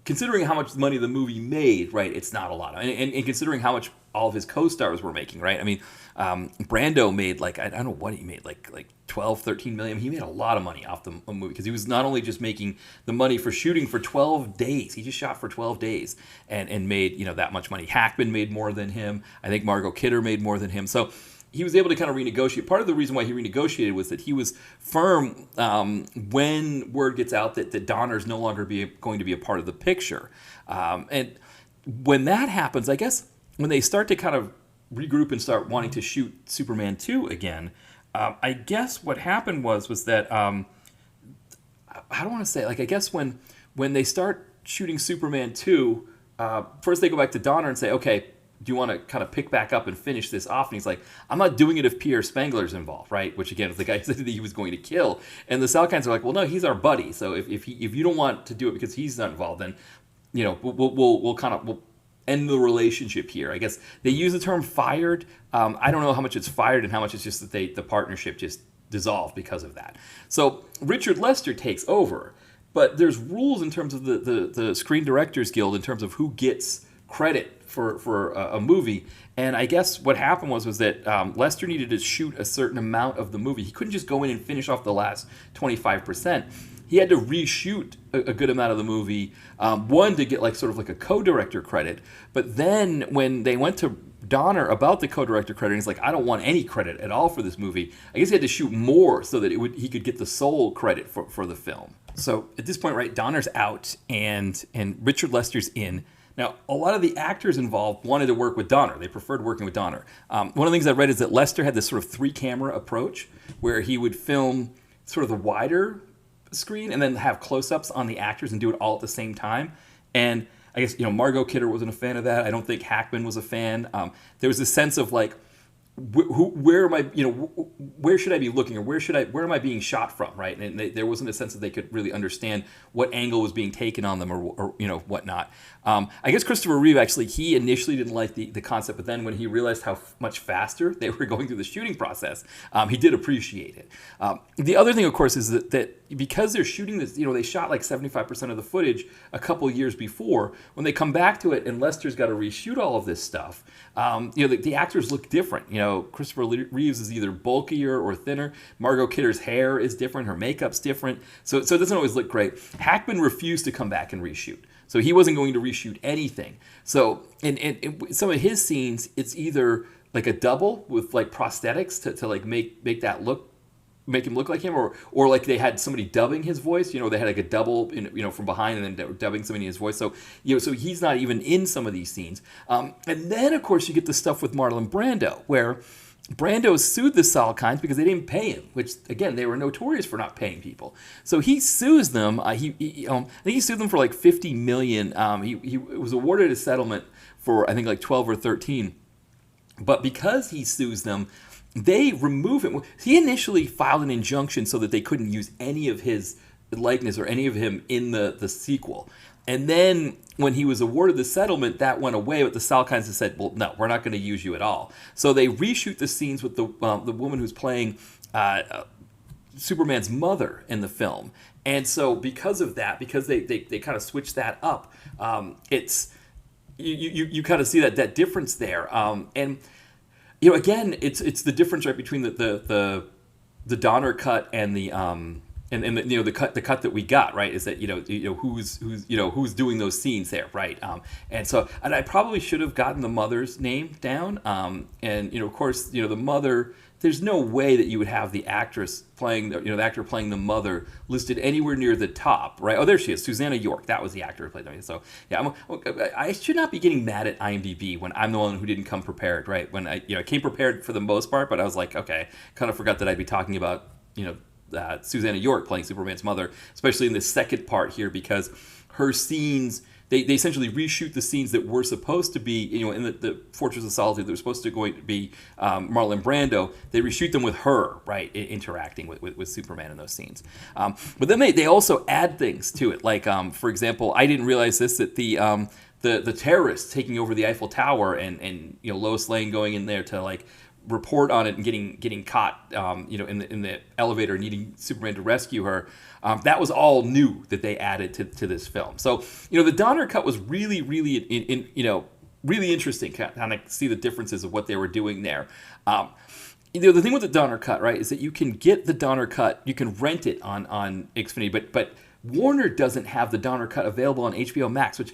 A: considering how much money the movie made, right, it's not a lot. And considering how much all of his co-stars were making, right? I mean, Brando made like, I don't know what he made, like 12, 13 million. He made a lot of money off the movie because he was not only just making the money for shooting for 12 days. He just shot for 12 days and made, that much money. Hackman made more than him. I think Margot Kidder made more than him. So he was able to kind of renegotiate. Part of the reason why he renegotiated was that he was firm when word gets out that Donner's no longer going to be a part of the picture. And when that happens, I guess when they start to kind of regroup and start wanting to shoot Superman 2 again, I guess what happened was that, I don't want to say, like, I guess when they start shooting Superman 2, first they go back to Donner and say, okay, do you want to kind of pick back up and finish this off? And he's like, I'm not doing it if Pierre Spengler's involved, right? Which again is the guy that he was going to kill. And the Salkinds are like, well, no, he's our buddy. So if you don't want to do it because he's not involved, then we'll end the relationship here. I guess they use the term fired. I don't know how much it's fired and how much it's just that the partnership just dissolved because of that. So Richard Lester takes over. but there's rules in terms of the Screen Directors Guild in terms of who gets credit for a movie. And I guess what happened was that Lester needed to shoot a certain amount of the movie. He couldn't just go in and finish off the last 25%. He had to reshoot a good amount of the movie, one, to get like sort of like a co-director credit. But then when they went to Donner about the co-director credit, he's like, I don't want any credit at all for this movie. I guess he had to shoot more so that he could get the sole credit for the film. So at this point, right, Donner's out and Richard Lester's in. Now, a lot of the actors involved wanted to work with Donner. They preferred working with Donner. One of the things I read is that Lester had this sort of 3-camera approach where he would film sort of the wider screen and then have close-ups on the actors and do it all at the same time. And I guess, Margot Kidder wasn't a fan of that. I don't think Hackman was a fan. There was this sense of like, where am I, where should I be looking, or where am I being shot from, right? And there wasn't a sense that they could really understand what angle was being taken on them, or whatnot. I guess Christopher Reeve, actually, he initially didn't like the concept, but then when he realized how much faster they were going through the shooting process, he did appreciate it. The other thing, of course, is that because they're shooting this, they shot like 75% of the footage a couple years before. When they come back to it and Lester's got to reshoot all of this stuff, the actors look different. Christopher Reeves is either bulkier or thinner. Margot Kidder's hair is different. Her makeup's different. So it doesn't always look great. Hackman refused to come back and reshoot. So he wasn't going to reshoot anything. So in some of his scenes, it's either like a double with like prosthetics to like make that look, make him look like him, or like they had somebody dubbing his voice. They had like a double, from behind, and then they were dubbing somebody in his voice. So so he's not even in some of these scenes. And then of course you get the stuff with Marlon Brando, where Brando sued the Salkinds because they didn't pay him, which again they were notorious for not paying people. So he sues them. I think he sued them for like $50 million. He was awarded a settlement for I think like 12 or 13, but because he sues them, they remove him. He initially filed an injunction so that they couldn't use any of his likeness or any of him in the sequel. And then when he was awarded the settlement, that went away, but the Salkinds have said, well, no, we're not going to use you at all. So they reshoot the scenes with the woman who's playing Superman's mother in the film. And so because of that, because they kind of switched that up, it's you kind of see that difference there. And again, it's the difference right between the Donner cut and the the cut that we got, right, is that who's doing those scenes there, right? And I probably should have gotten the mother's name down. And of course, the mother. There's no way that you would have the actress playing the actor playing the mother listed anywhere near the top, right? Oh, there she is, Susanna York. That was the actor who played them. So yeah, I should not be getting mad at IMDb when I'm the one who didn't come prepared, right? When I came prepared for the most part, but I was like, okay, kind of forgot that I'd be talking about Susanna York playing Superman's mother, especially in the second part here, because her scenes. They essentially reshoot the scenes that were supposed to be, in the Fortress of Solitude, that were supposed to going to be Marlon Brando. They reshoot them with her, right, interacting with Superman in those scenes. But then they also add things to it. Like, for example, I didn't realize this, that the terrorists taking over the Eiffel Tower and Lois Lane going in there to like report on it and getting caught in the elevator, needing Superman to rescue her. That was all new that they added to this film. So the Donner cut was really really interesting. Kind of see the differences of what they were doing there. The thing with the Donner cut, right, is that you can get the Donner cut, you can rent it on Xfinity, but Warner doesn't have the Donner cut available on HBO Max, which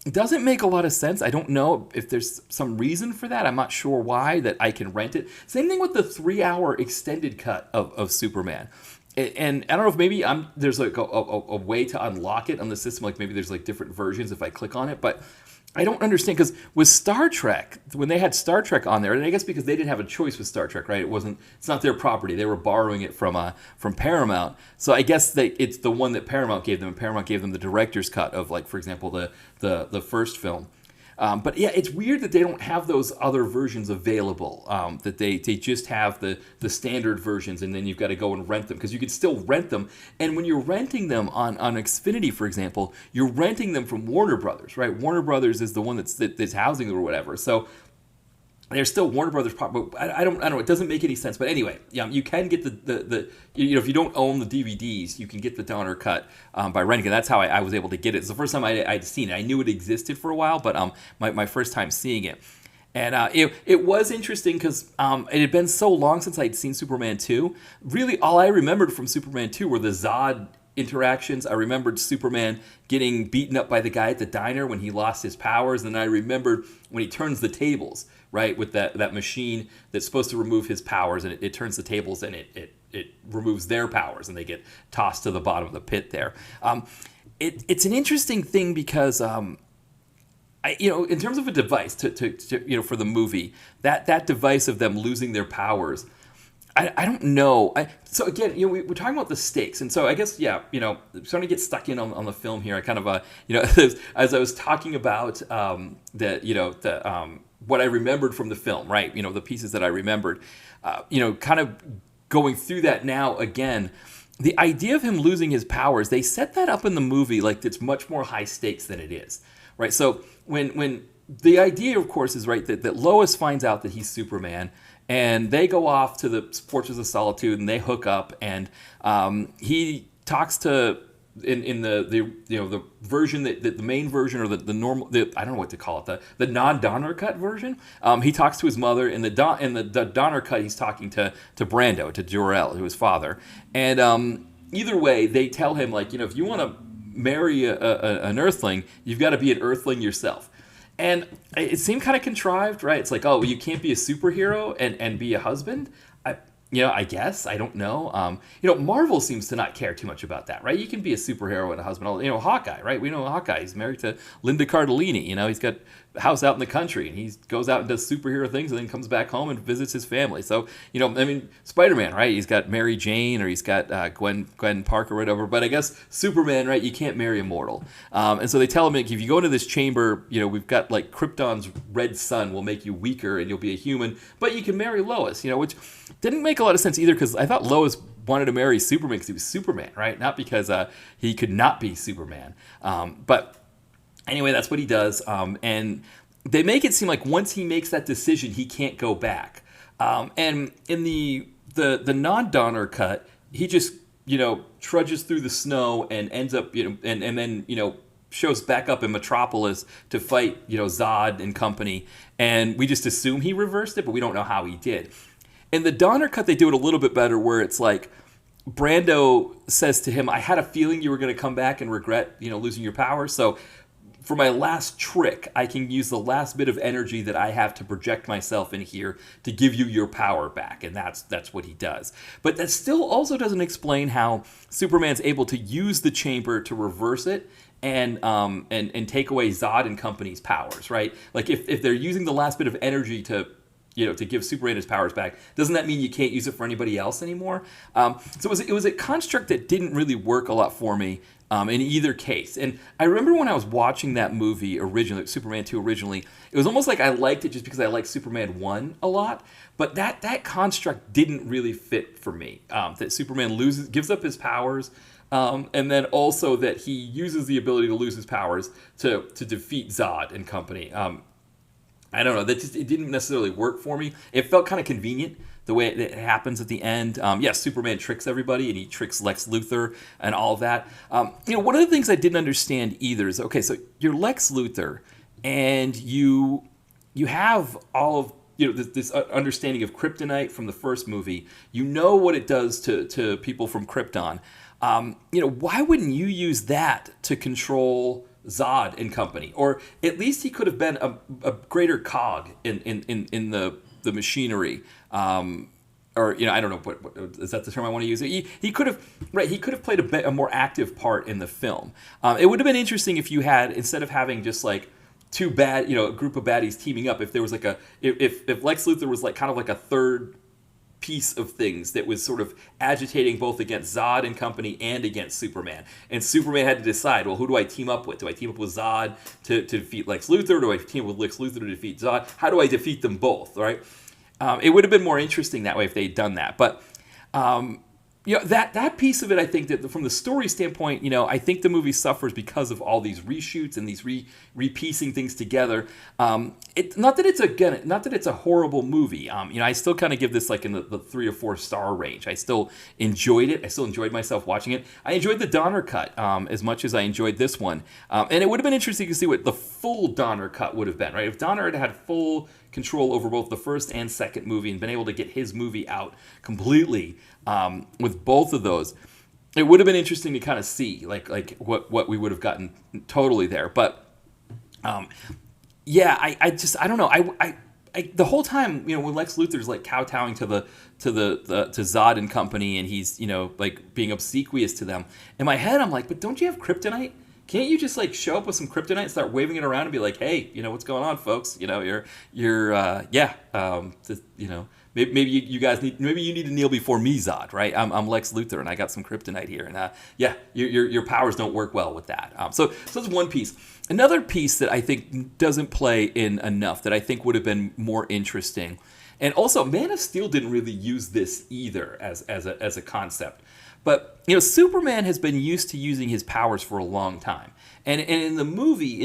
A: doesn't make a lot of sense. I don't know if there's some reason for that. I'm not sure why that I can rent it. Same thing with the 3-hour extended cut of Superman. And I don't know if maybe there's like a way to unlock it on the system. Like maybe there's like different versions if I click on it. But I don't understand, because with Star Trek, when they had Star Trek on there, and I guess because they didn't have a choice with Star Trek, right? It's not their property. They were borrowing it from Paramount. So I guess it's the one that Paramount gave them, and Paramount gave them the director's cut of, like, for example, the first film. But yeah, it's weird that they don't have those other versions available, that they just have the standard versions, and then you've got to go and rent them, because you can still rent them. And when you're renting them on Xfinity, for example, you're renting them from Warner Brothers, right? Warner Brothers is the one that's housing them or whatever. So they're still Warner Brothers property. I don't know. It doesn't make any sense. But anyway, you can get the if you don't own the DVDs, you can get the Donner cut by renting it. That's how I was able to get it. It's the first time I'd seen it. I knew it existed for a while, but my first time seeing it. And it was interesting because it had been so long since I'd seen Superman 2. Really, all I remembered from Superman 2 were the Zod interactions. I remembered Superman getting beaten up by the guy at the diner when he lost his powers. And I remembered when he turns the tables, right, with that machine that's supposed to remove his powers. And it turns the tables and it removes their powers and they get tossed to the bottom of the pit there. It's an interesting thing because... in terms of a device to for the movie, that device of them losing their powers, I don't know. So again, we're talking about the stakes, and so I guess starting to get stuck in on the film here. I kind of as I was talking about what I remembered from the film, right? The pieces that I remembered, kind of going through that now again. The idea of him losing his powers, they set that up in the movie like it's much more high stakes than it is. Right, so when the idea, of course, is right that Lois finds out that he's Superman, and they go off to the Fortress of Solitude and they hook up, and he talks to in the version that the main version or the normal I don't know what to call it the non-Donner cut version. He talks to his mother in the Donner cut. He's talking to Brando, to Jor-El, who is father, and either way they tell him if you want to marry an Earthling, you've got to be an Earthling yourself. And it seemed kind of contrived, right? It's like, oh, well, you can't be a superhero and be a husband. I guess. I don't know. Marvel seems to not care too much about that, right? You can be a superhero and a husband. Hawkeye, right? We know Hawkeye. He's married to Linda Cardellini. He's got a house out in the country, and he goes out and does superhero things and then comes back home and visits his family. So, Spider-Man, right? He's got Mary Jane or he's got Gwen Parker or whatever. But I guess Superman, right? You can't marry a mortal. And so they tell him, if you go into this chamber, we've got Krypton's red sun will make you weaker and you'll be a human, but you can marry Lois, which didn't make a lot of sense either because I thought Lois wanted to marry Superman because he was Superman, right? Not because he could not be Superman. But anyway, that's what he does. And they make it seem like once he makes that decision, he can't go back. And in the non-Donner cut, he just, trudges through the snow and ends up, and then, shows back up in Metropolis to fight, Zod and company. And we just assume he reversed it, but we don't know how he did. In the Donner cut, they do it a little bit better where it's like Brando says to him, I had a feeling you were going to come back and regret, losing your power. So for my last trick, I can use the last bit of energy that I have to project myself in here to give you your power back. And that's what he does. But that still also doesn't explain how Superman's able to use the chamber to reverse it and take away Zod and company's powers, right? Like if they're using the last bit of energy to give Superman his powers back, doesn't that mean you can't use it for anybody else anymore? So it was a construct that didn't really work a lot for me in either case. And I remember when I was watching that movie originally, Superman 2 originally, it was almost like I liked it just because I liked Superman 1 a lot. But that construct didn't really fit for me. That Superman gives up his powers, and then also that he uses the ability to lose his powers to defeat Zod and company. I don't know. It didn't necessarily work for me. It felt kind of convenient the way it happens at the end. Yes, Superman tricks everybody, and he tricks Lex Luthor and all of that. One of the things I didn't understand either is, okay, so you're Lex Luthor, and you have all of this understanding of kryptonite from the first movie. You know what it does to people from Krypton. Why wouldn't you use that to control Zod and company? Or at least he could have been a greater cog in the machinery. Or I don't know what is that the term I want to use. He could have played a more active part in the film. It would have been interesting if you had, instead of having just like two a group of baddies teaming up, if there was if Lex Luthor was kind of like a third piece of things that was sort of agitating both against Zod and company and against Superman. And Superman had to decide, well, who do I team up with? Do I team up with Zod to defeat Lex Luthor? Do I team up with Lex Luthor to defeat Zod? How do I defeat them both, right? It would have been more interesting that way if they'd done that. But that piece of it, I think that from the story standpoint, I think the movie suffers because of all these reshoots and these repiecing things together. Not that it's a horrible movie. I still kind of give this like in the 3 or 4 star range. I still enjoyed it. I still enjoyed myself watching it. I enjoyed the Donner cut as much as I enjoyed this one. And it would have been interesting to see what the full Donner cut would have been, right? If Donner had had full control over both the first and second movie and been able to get his movie out completely with both of those, it would have been interesting to kind of see like what we would have gotten totally there. But I don't know. I the whole time, when Lex Luthor's like kowtowing to Zod and company, and he's like being obsequious to them. In my head, I'm like, but don't you have kryptonite? Can't you just like show up with some kryptonite and start waving it around and be like, hey, what's going on, folks? Maybe you guys need to kneel before me, Zod, right? I'm Lex Luthor and I got some kryptonite here, and your powers don't work well with that. So that's one piece. Another piece that I think doesn't play in enough that I think would have been more interesting, and also Man of Steel didn't really use this either as a concept. But Superman has been used to using his powers for a long time, and in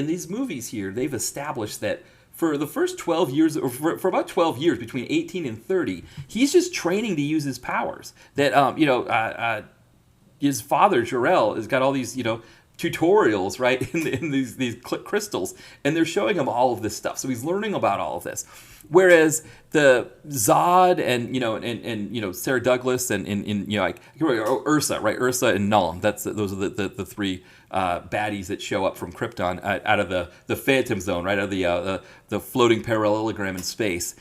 A: these movies here, they've established that for the first 12 years, or for about 12 years, between 18 and 30, he's just training to use his powers. That his father Jor-El has got all these tutorials, right, in these crystals, and they're showing him all of this stuff. So he's learning about all of this. Whereas the Zod and Sarah Douglas and Ursa, right? Ursa and Null. Those are the 3 baddies that show up from Krypton out of the Phantom Zone, right? Out of the floating parallelogram in space.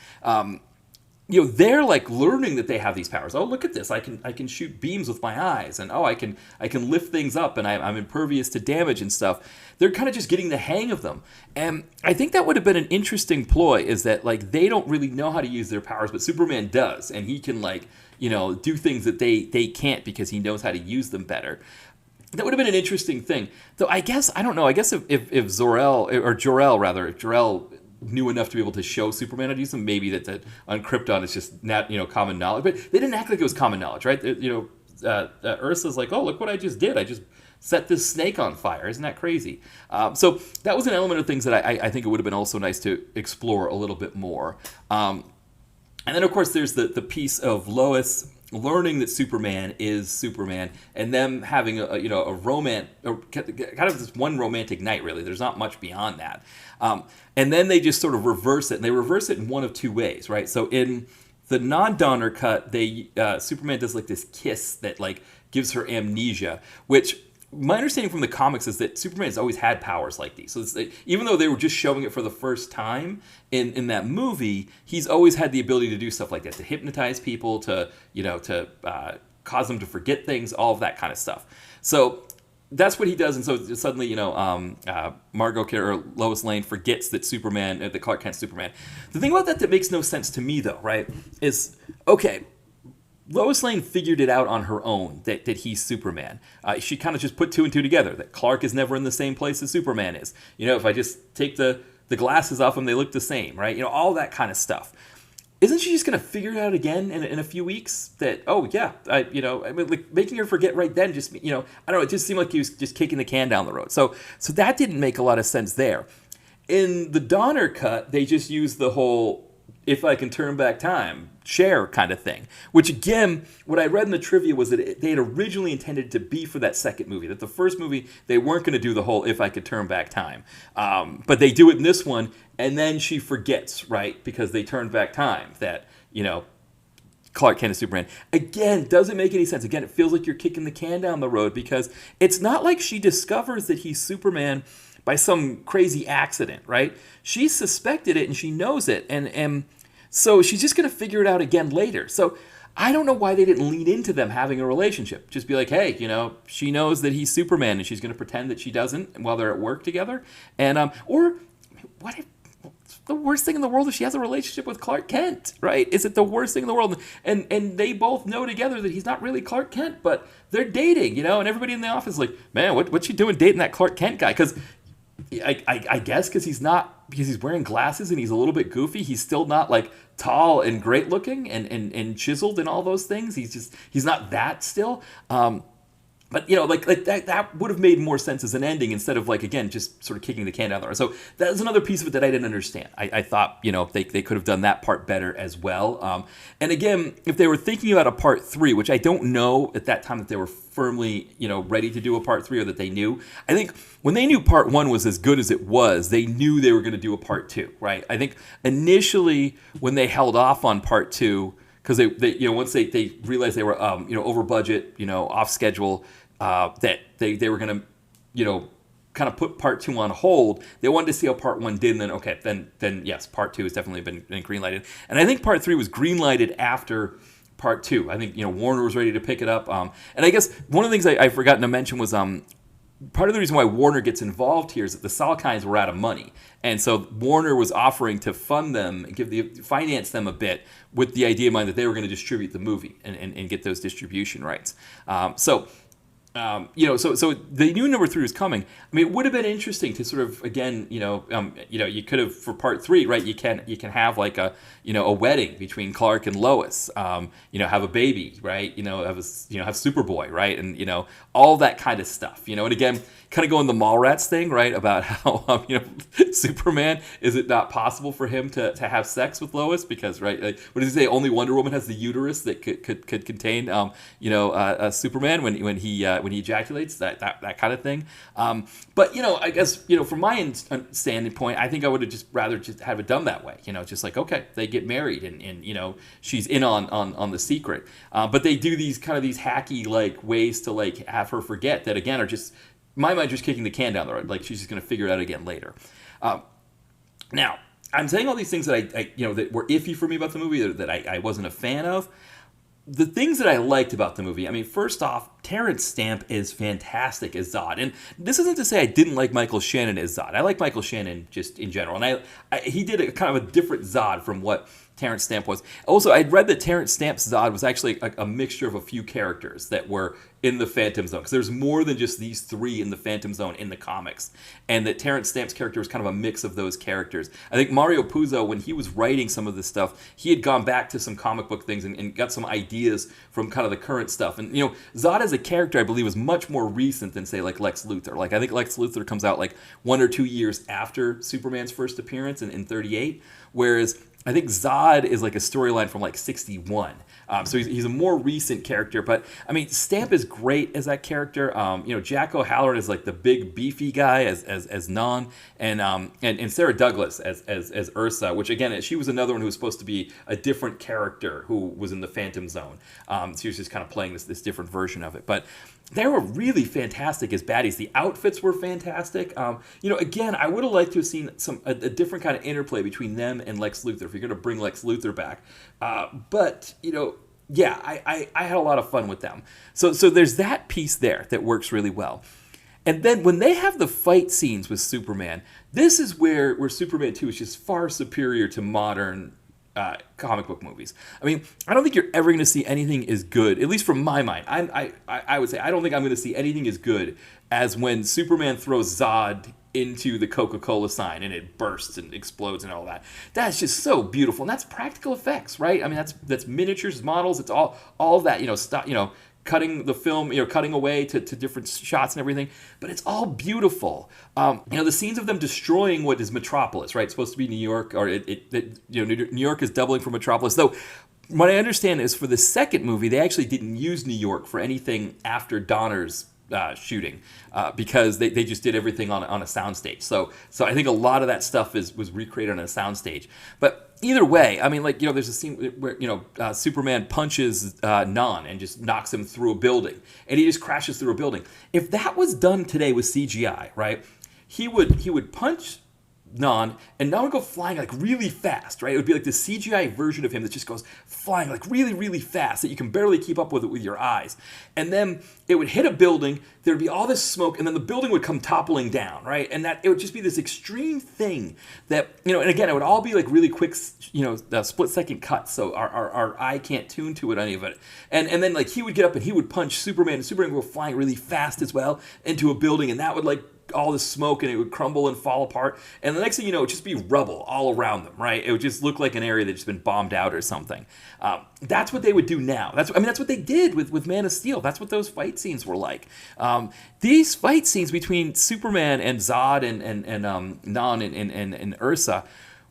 A: They're like learning that they have these powers. Oh, look at this! I can shoot beams with my eyes, and I can lift things up, and I'm impervious to damage and stuff. They're kind of just getting the hang of them, and I think that would have been an interesting ploy. Is that like they don't really know how to use their powers, but Superman does, and he can do things that they can't because he knows how to use them better. That would have been an interesting thing. Though I guess I don't know. I guess if Jor-El knew enough to be able to show Superman how to use them, maybe that on Krypton it's just not common knowledge. But they didn't act like it was common knowledge, right? Ursa's like, oh, look what I just did. I just set this snake on fire. Isn't that crazy? So that was an element of things that I think it would have been also nice to explore a little bit more. And then of course there's the piece of Lois learning that Superman is Superman, and them having a romance, or kind of this one romantic night. Really, there's not much beyond that. And then they just sort of reverse it, and they reverse it in one of 2 ways, right? So in the non-Donner cut, Superman does like this kiss that like gives her amnesia, which my understanding from the comics is that Superman has always had powers like these. So even though they were just showing it for the first time in that movie, he's always had the ability to do stuff like that, to hypnotize people, to cause them to forget things, all of that kind of stuff. So that's what he does, and so suddenly, Margot or Lois Lane forgets that that Clark Kent's Superman. The thing about that makes no sense to me, though, right, is, okay, Lois Lane figured it out on her own that he's Superman. She kind of just put 2 and 2 together, that Clark is never in the same place as Superman is. If I just take the glasses off him, they look the same, right? All that kind of stuff. Isn't she just going to figure it out again in a few weeks? That, oh yeah, like making her forget right then, just I don't know. It just seemed like he was just kicking the can down the road. So that didn't make a lot of sense there. In the Donner cut, they just used the whole "if I can turn back time" share kind of thing. Which again, what I read in the trivia was that they had originally intended to be for that second movie. That the first movie they weren't going to do the whole "if I could turn back time," but they do it in this one. And then she forgets, right? Because they turned back time, that, Clark Kent is Superman. Again, doesn't make any sense. Again, it feels like you're kicking the can down the road, because it's not like she discovers that he's Superman by some crazy accident, right? She suspected it and she knows it. And so she's just going to figure it out again later. So I don't know why they didn't lean into them having a relationship. Just be like, hey, she knows that he's Superman and she's going to pretend that she doesn't while they're at work together. And, or what if, the worst thing in the world is she has a relationship with Clark Kent, right? Is it the worst thing in the world? And they both know together that he's not really Clark Kent, but they're dating, and everybody in the office is like, man, what's she doing dating that Clark Kent guy? Because I guess because he's wearing glasses and he's a little bit goofy. He's still not like tall and great looking and chiseled and all those things. He's not that still. But like that would have made more sense as an ending instead of like again just sort of kicking the can down the road. So that was another piece of it that I didn't understand. I thought they could have done that part better as well. And again, if they were thinking about a part 3, which I don't know at that time that they were firmly ready to do a part 3 or that they knew. I think when they knew part 1 was as good as it was, they knew they were going to do a part 2, right? I think initially when they held off on part 2 because they once they realized they were over budget, off schedule. That they were going to, kind of put part 2 on hold. They wanted to see how part 1 did, and then yes, part 2 has definitely been greenlighted. And I think part 3 was greenlighted after part 2. I think Warner was ready to pick it up. And I guess one of the things I've forgotten to mention was part of the reason why Warner gets involved here is that the Salkinds were out of money, and so Warner was offering to fund them, finance them a bit with the idea in mind that they were going to distribute the movie and get those distribution rights. So they knew number 3 was coming. I mean, it would have been interesting to sort of again, you could have for part 3, right? You can have like a wedding between Clark and Lois. Have a baby, right? Have Superboy, right? And all that kind of stuff. And again, kind of going the Mallrats thing, right? About how Superman, is it not possible for him to have sex with Lois because, right? Like, what does he say? Only Wonder Woman has the uterus that could contain Superman when he ejaculates, that kind of thing. But I guess from my standing point, I think I would have just rather just have it done that way. Just like, okay, they get married and she's in on the secret. But they do these hacky like ways to like have her forget that again are just, in my mind, just kicking the can down the road. Like she's just going to figure it out again later. Now, I'm saying all these things that that were iffy for me about the movie, that I wasn't a fan of. The things that I liked about the movie, I mean, first off, Terrence Stamp is fantastic as Zod. And this isn't to say I didn't like Michael Shannon as Zod. I like Michael Shannon just in general. And he did a kind of a different Zod from what Terrence Stamp was. Also, I'd read that Terrence Stamp's Zod was actually a mixture of a few characters that were in the Phantom Zone. Because there's more than just these 3 in the Phantom Zone in the comics. And that Terrence Stamp's character was kind of a mix of those characters. I think Mario Puzo, when he was writing some of this stuff, he had gone back to some comic book things and got some ideas from kind of the current stuff. And, Zod as a character, I believe, is much more recent than, say, like Lex Luthor. Like, I think Lex Luthor comes out like 1 or 2 years after Superman's first appearance in 38. Whereas I think Zod is like a storyline from like 61. So he's a more recent character. But, I mean, Stamp is great as that character. Jack O'Halloran is like the big beefy guy as Non. And Sarah Douglas as Ursa, which, again, she was another one who was supposed to be a different character who was in the Phantom Zone. She was just kind of playing this different version of it. But they were really fantastic as baddies. The outfits were fantastic. Again, I would have liked to have seen a different kind of interplay between them and Lex Luthor if you're going to bring Lex Luthor back. But I had a lot of fun with them. So there's that piece there that works really well. And then when they have the fight scenes with Superman, this is where Superman 2 is just far superior to modern comic book movies. I mean, I don't think you're ever going to see anything as good, at least from my mind. I would say I don't think I'm going to see anything as good as when Superman throws Zod into the Coca-Cola sign and it bursts and explodes and all that. That's just so beautiful, and that's practical effects, right? I mean, that's miniatures, models. It's all that cutting the film, cutting away to different shots and everything. But it's all beautiful. The scenes of them destroying what is Metropolis, right? It's supposed to be New York, or New York is doubling for Metropolis. Though, what I understand is for the second movie, they actually didn't use New York for anything after Donner's shooting because they just did everything on a soundstage. So I think a lot of that stuff was recreated on a soundstage. But either way, I mean, there's a scene where Superman punches Non and just knocks him through a building, and he just crashes through a building. If that was done today with CGI, right, he would punch Non, and Non would go flying like really fast, right? It would be like the CGI version of him that just goes flying like really, really fast that you can barely keep up with it with your eyes. And then it would hit a building, there'd be all this smoke, and then the building would come toppling down, right? And that it would just be this extreme thing that, and again, it would all be like really quick, split-second cuts, so our eye can't tune to any of it. And then like he would get up and he would punch Superman, and Superman would go flying really fast as well into a building, and that would like all this smoke and it would crumble and fall apart. And the next thing you know, it would just be rubble all around them, right? It would just look like an area that's just been bombed out or something. That's what they would do now. That's what they did with Man of Steel. That's what those fight scenes were like. These fight scenes between Superman and Zod and Non and Ursa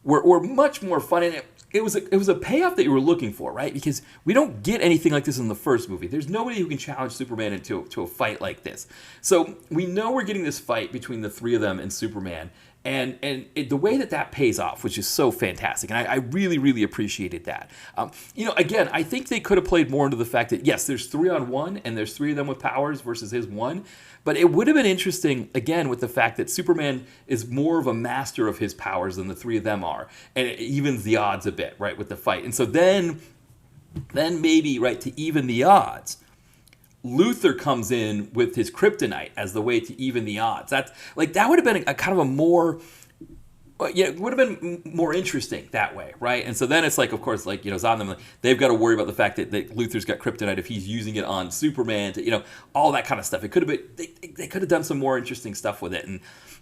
A: were much more fun. And it was a payoff that you were looking for, right? Because we don't get anything like this in the first movie. There's nobody who can challenge Superman into a fight like this. So we know we're getting this fight between the three of them and Superman. And the way that pays off, which is so fantastic. And I really, really appreciated that. Again, I think they could have played more into the fact that, yes, there's 3-on-1 and there's three of them with powers versus his one. But it would have been interesting, again, with the fact that Superman is more of a master of his powers than the three of them are. And it evens the odds a bit, right, with the fight. And so then maybe, right, to even the odds, Luthor comes in with his kryptonite as the way to even the odds. That would have been a kind of a more, it would have been more interesting that way, right? And so then it's like, of course, like, Zod, they've got to worry about the fact that Luthor's got kryptonite if he's using it on Superman, to, all that kind of stuff. It could have been, they could have done some more interesting stuff with it. And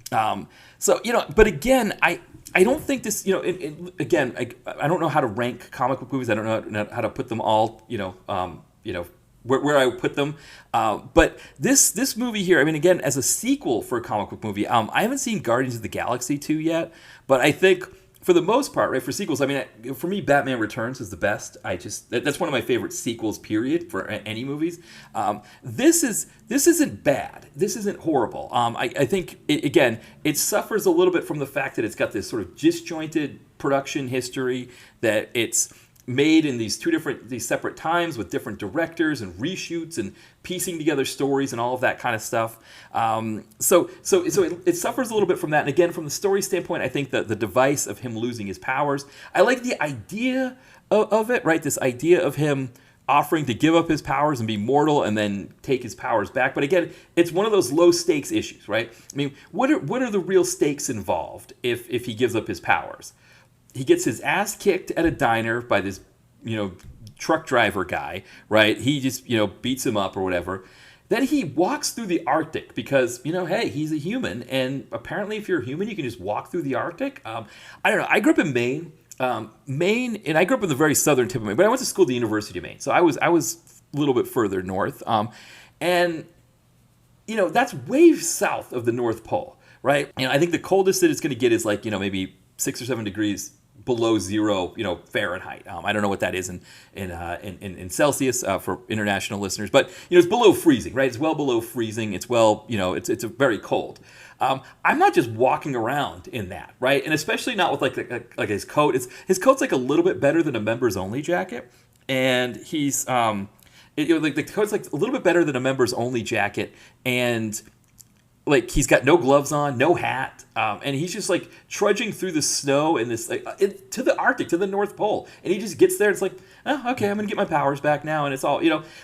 A: but again, I don't think this, again, I don't know how to rank comic book movies. I don't know how to put them all, where I would put them. But this movie here, I mean, again, as a sequel for a comic book movie, I haven't seen Guardians of the Galaxy 2 yet, but I think for the most part, right, for sequels, I mean, for me, Batman Returns is the best. That's one of my favorite sequels, period, for any movies. This isn't bad. This isn't horrible. I think, it suffers a little bit from the fact that it's got this sort of disjointed production history, that it's made in these separate times with different directors and reshoots and piecing together stories and all of that kind of stuff. So it suffers a little bit from that. And again, from the story standpoint, I think that the device of him losing his powers, I like the idea of it, right? This idea of him offering to give up his powers and be mortal and then take his powers back. But again, it's one of those low stakes issues, right? I mean, what are the real stakes involved if he gives up his powers? He gets his ass kicked at a diner by this, truck driver guy, right? He just, beats him up or whatever. Then he walks through the Arctic because, hey, he's a human. And apparently if you're a human, you can just walk through the Arctic. I don't know. I grew up in Maine. And I grew up in the very southern tip of Maine, but I went to school at the University of Maine. So I was a little bit further north. And that's way south of the North Pole, right? I think the coldest that it's going to get is like, maybe 6 or 7 degrees below zero, Fahrenheit. I don't know what that is in Celsius for international listeners, but it's below freezing, right? It's well below freezing. It's it's very cold. I'm not just walking around in that, right? And especially not with like his coat. His coat's like a little bit better than a members only jacket, and he's the coat's like a little bit better than a members only jacket, and like he's got no gloves on, no hat, and he's just like trudging through the snow in this to the Arctic, to the North Pole, and he just gets there. It's like, oh, okay, I'm gonna get my powers back now, and it's all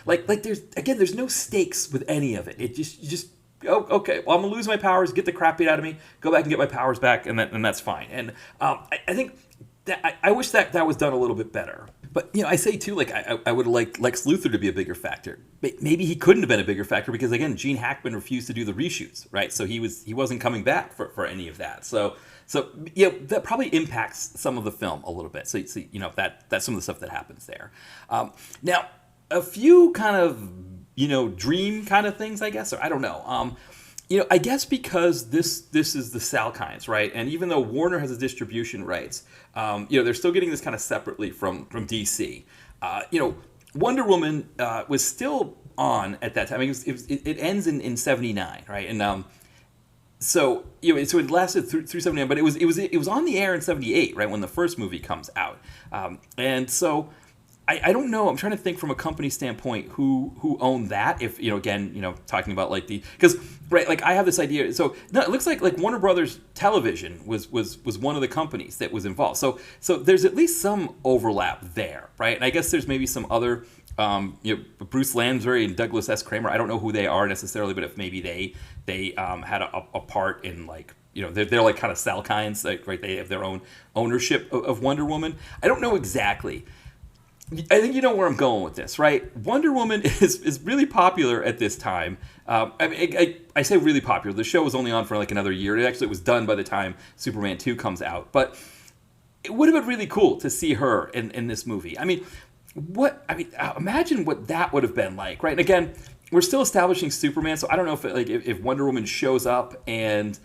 A: like there's no stakes with any of it. You just oh, okay, well, I'm gonna lose my powers, get the crap beat out of me, go back and get my powers back, and that's fine. And I think that I wish that was done a little bit better. But I say too, like I would have liked Lex Luthor to be a bigger factor. Maybe he couldn't have been a bigger factor because again, Gene Hackman refused to do the reshoots, right? So he wasn't coming back for any of that. So that probably impacts some of the film a little bit. So that's some of the stuff that happens there. Now, a few kind of dream kind of things, I guess, or I don't know. I guess because this is the Salkinds, right? And even though Warner has the distribution rights, they're still getting this kind of separately from DC. Wonder Woman was still on at that time. I mean, it ends in 79, right? And so it lasted through 79, but it was on the air in 78, right, when the first movie comes out. And so I don't know. I'm trying to think from a company standpoint who owned that. If talking about like because right, like I have this idea. So no, it looks like Warner Brothers Television was one of the companies that was involved. So there's at least some overlap there, right? And I guess there's maybe some other Bruce Lansbury and Douglas S. Kramer. I don't know who they are necessarily, but if maybe they had a part in like. They're like kind of Salkinds, like, right? They have their own ownership of Wonder Woman. I don't know exactly. I think you know where I'm going with this, right? Wonder Woman is really popular at this time. I say really popular. The show was only on for like another year. It actually was done by the time Superman 2 comes out. But it would have been really cool to see her in this movie. Imagine what that would have been like, right? And again, we're still establishing Superman, so I don't know if Wonder Woman shows up and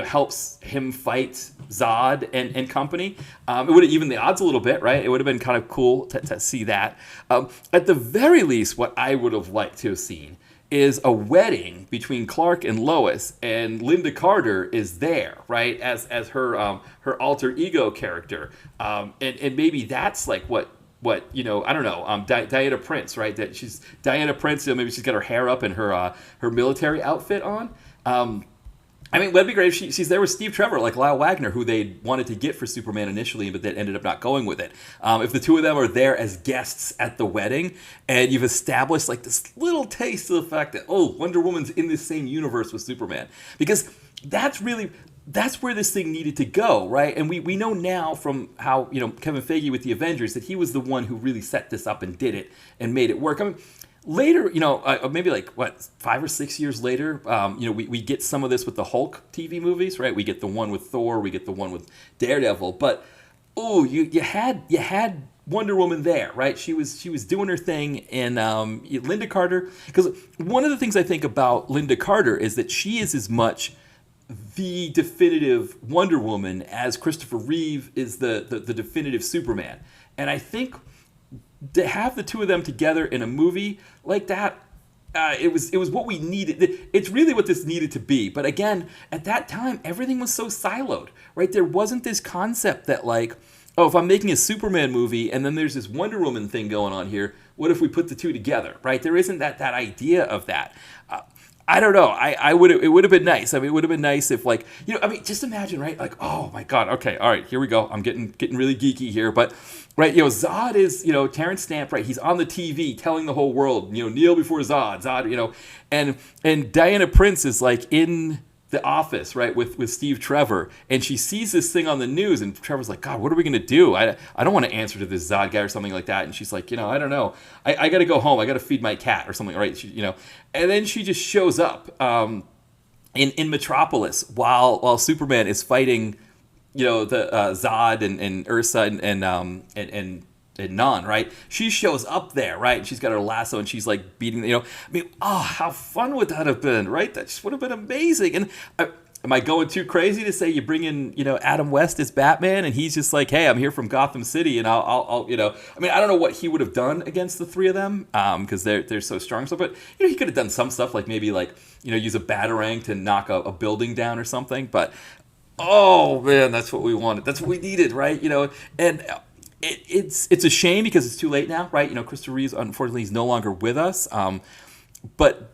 A: helps him fight Zod and company. It would have evened the odds a little bit, right? It would have been kind of cool to see that. At the very least, what I would have liked to have seen is a wedding between Clark and Lois, and Linda Carter is there, right, as her her alter ego character, and maybe that's like what I don't know, Diana Prince, right? That she's Diana Prince. Maybe she's got her hair up and her military outfit on. That'd be great if she's there with Steve Trevor, like Lyle Wagner, who they wanted to get for Superman initially, but that ended up not going with it. If the two of them are there as guests at the wedding, and you've established like this little taste of the fact that, Wonder Woman's in the same universe with Superman, because that's where this thing needed to go, right? And we know now from how Kevin Feige with the Avengers that he was the one who really set this up and did it and made it work. Later, maybe like 5 or 6 years later, we get some of this with the Hulk TV movies, right? We get the one with Thor, we get the one with Daredevil, but you had Wonder Woman there, right? She was doing her thing, and Linda Carter. Because one of the things I think about Linda Carter is that she is as much the definitive Wonder Woman as Christopher Reeve is the definitive Superman, and I think to have the two of them together in a movie like that, it was what we needed. It's really what this needed to be. But again, at that time, everything was so siloed, right? There wasn't this concept that if I'm making a Superman movie and then there's this Wonder Woman thing going on here, what if we put the two together, right? There isn't that idea of that. I don't know. It would have been nice. It would have been nice if just imagine, right? Like, oh my God. Okay. All right. Here we go. I'm getting really geeky here, but right. Zod is, Terrence Stamp, right? He's on the TV telling the whole world, kneel before Zod, and Diana Prince is like in the office, right, with Steve Trevor, and she sees this thing on the news, and Trevor's like, God, what are we gonna do? I don't want to answer to this Zod guy or something like that. And she's like, I don't know. I got to go home. I got to feed my cat or something, right? And then she just shows up in Metropolis while Superman is fighting, the Zod and Ursa and Non, right? She shows up there, right? And she's got her lasso and she's like beating, how fun would that have been, right? That just would have been amazing. And am I going too crazy to say you bring in, Adam West as Batman and he's just like, hey, I'm here from Gotham City and I'll I don't know what he would have done against the three of them because they're so strong. So, but, he could have done some stuff like maybe use a batarang to knock a building down or something. But, oh man, that's what we wanted. That's what we needed, right? And it's a shame because it's too late now, right? Christopher Reeves, unfortunately, is no longer with us. But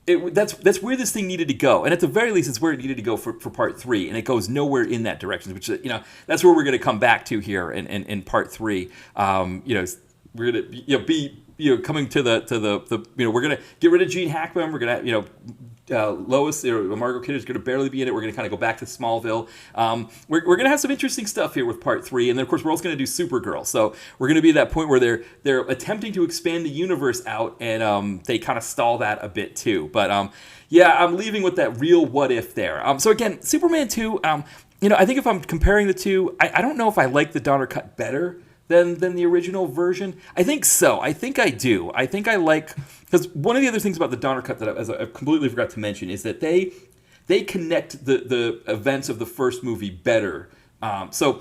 A: that's where this thing needed to go, and at the very least, it's where it needed to go for part 3, and it goes nowhere in that direction. Which that's where we're going to come back to here in part 3. We're going to be coming to the we're going to get rid of Gene Hackman. We're going to Lois or Margot Kidder is going to barely be in it. We're going to kind of go back to Smallville. We're going to have some interesting stuff here with part 3, and then of course we're also going to do Supergirl. So we're going to be at that point where they're attempting to expand the universe out, and they kind of stall that a bit too. But I'm leaving with that real what if there. So again, Superman 2. I think if I'm comparing the two, I don't know if I like the Donner cut better than the original version. I think so. I think I do. I think I like, because one of the other things about the Donner cut that I completely forgot to mention is that they connect the events of the first movie better. So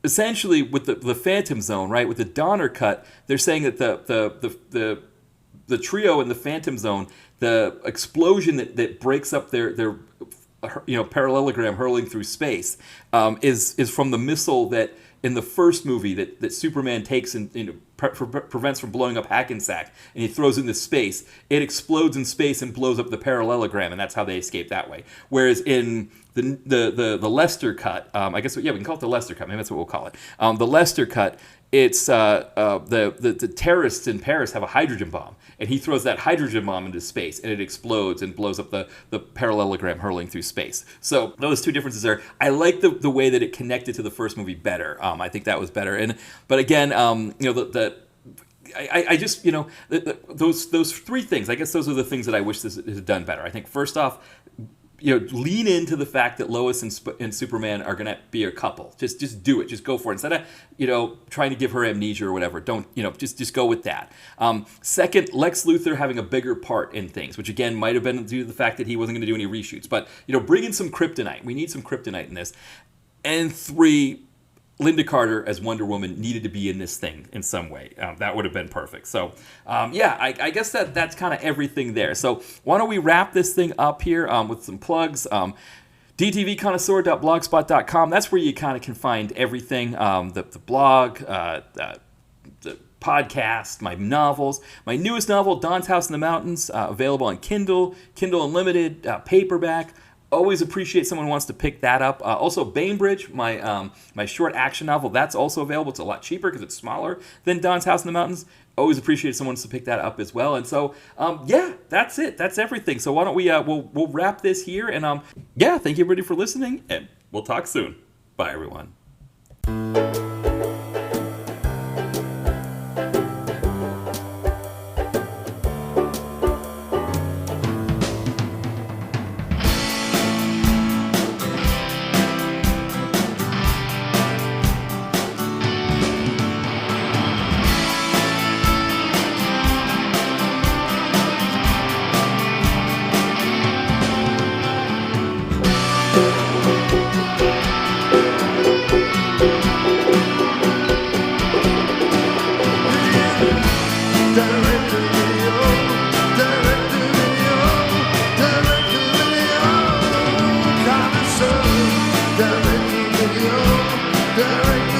A: essentially with the Phantom Zone, right, with the Donner cut, they're saying that the trio in the Phantom Zone, the explosion that breaks up their parallelogram hurling through space is from the missile that in the first movie that Superman takes and prevents from blowing up Hackensack, and he throws into space. It explodes in space and blows up the parallelogram, and that's how they escape that way. Whereas in the Lester cut, I guess we can call it the Lester cut. Maybe that's what we'll call it. The Lester cut. It's the terrorists in Paris have a hydrogen bomb, and he throws that hydrogen bomb into space, and it explodes and blows up the parallelogram hurling through space. So those two differences are. I like the way that it connected to the first movie better. I think that was better. But again, I just, those three things, I guess those are the things that I wish this had done better. I think first off, lean into the fact that Lois and Superman are going to be a couple. Just do it. Just go for it. Instead of, trying to give her amnesia or whatever, don't, just go with that. Second, Lex Luthor having a bigger part in things, which again might have been due to the fact that he wasn't going to do any reshoots. But, bring in some kryptonite. We need some kryptonite in this. And three, Linda Carter as Wonder Woman needed to be in this thing in some way. That would have been perfect. So, I guess that's kind of everything there. So why don't we wrap this thing up here with some plugs. dtvconnoisseur.blogspot.com. That's where you kind of can find everything. The blog, the podcast, my novels. My newest novel, Don's House in the Mountains, available on Kindle Unlimited, paperback. Always appreciate someone who wants to pick that up. Also, Bainbridge, my short action novel, that's also available. It's a lot cheaper because it's smaller than Don's House in the Mountains. Always appreciate someone wants to pick that up as well. And so, that's it. That's everything. So why don't we we'll wrap this here. And thank you everybody for listening, and we'll talk soon. Bye everyone.
B: Direct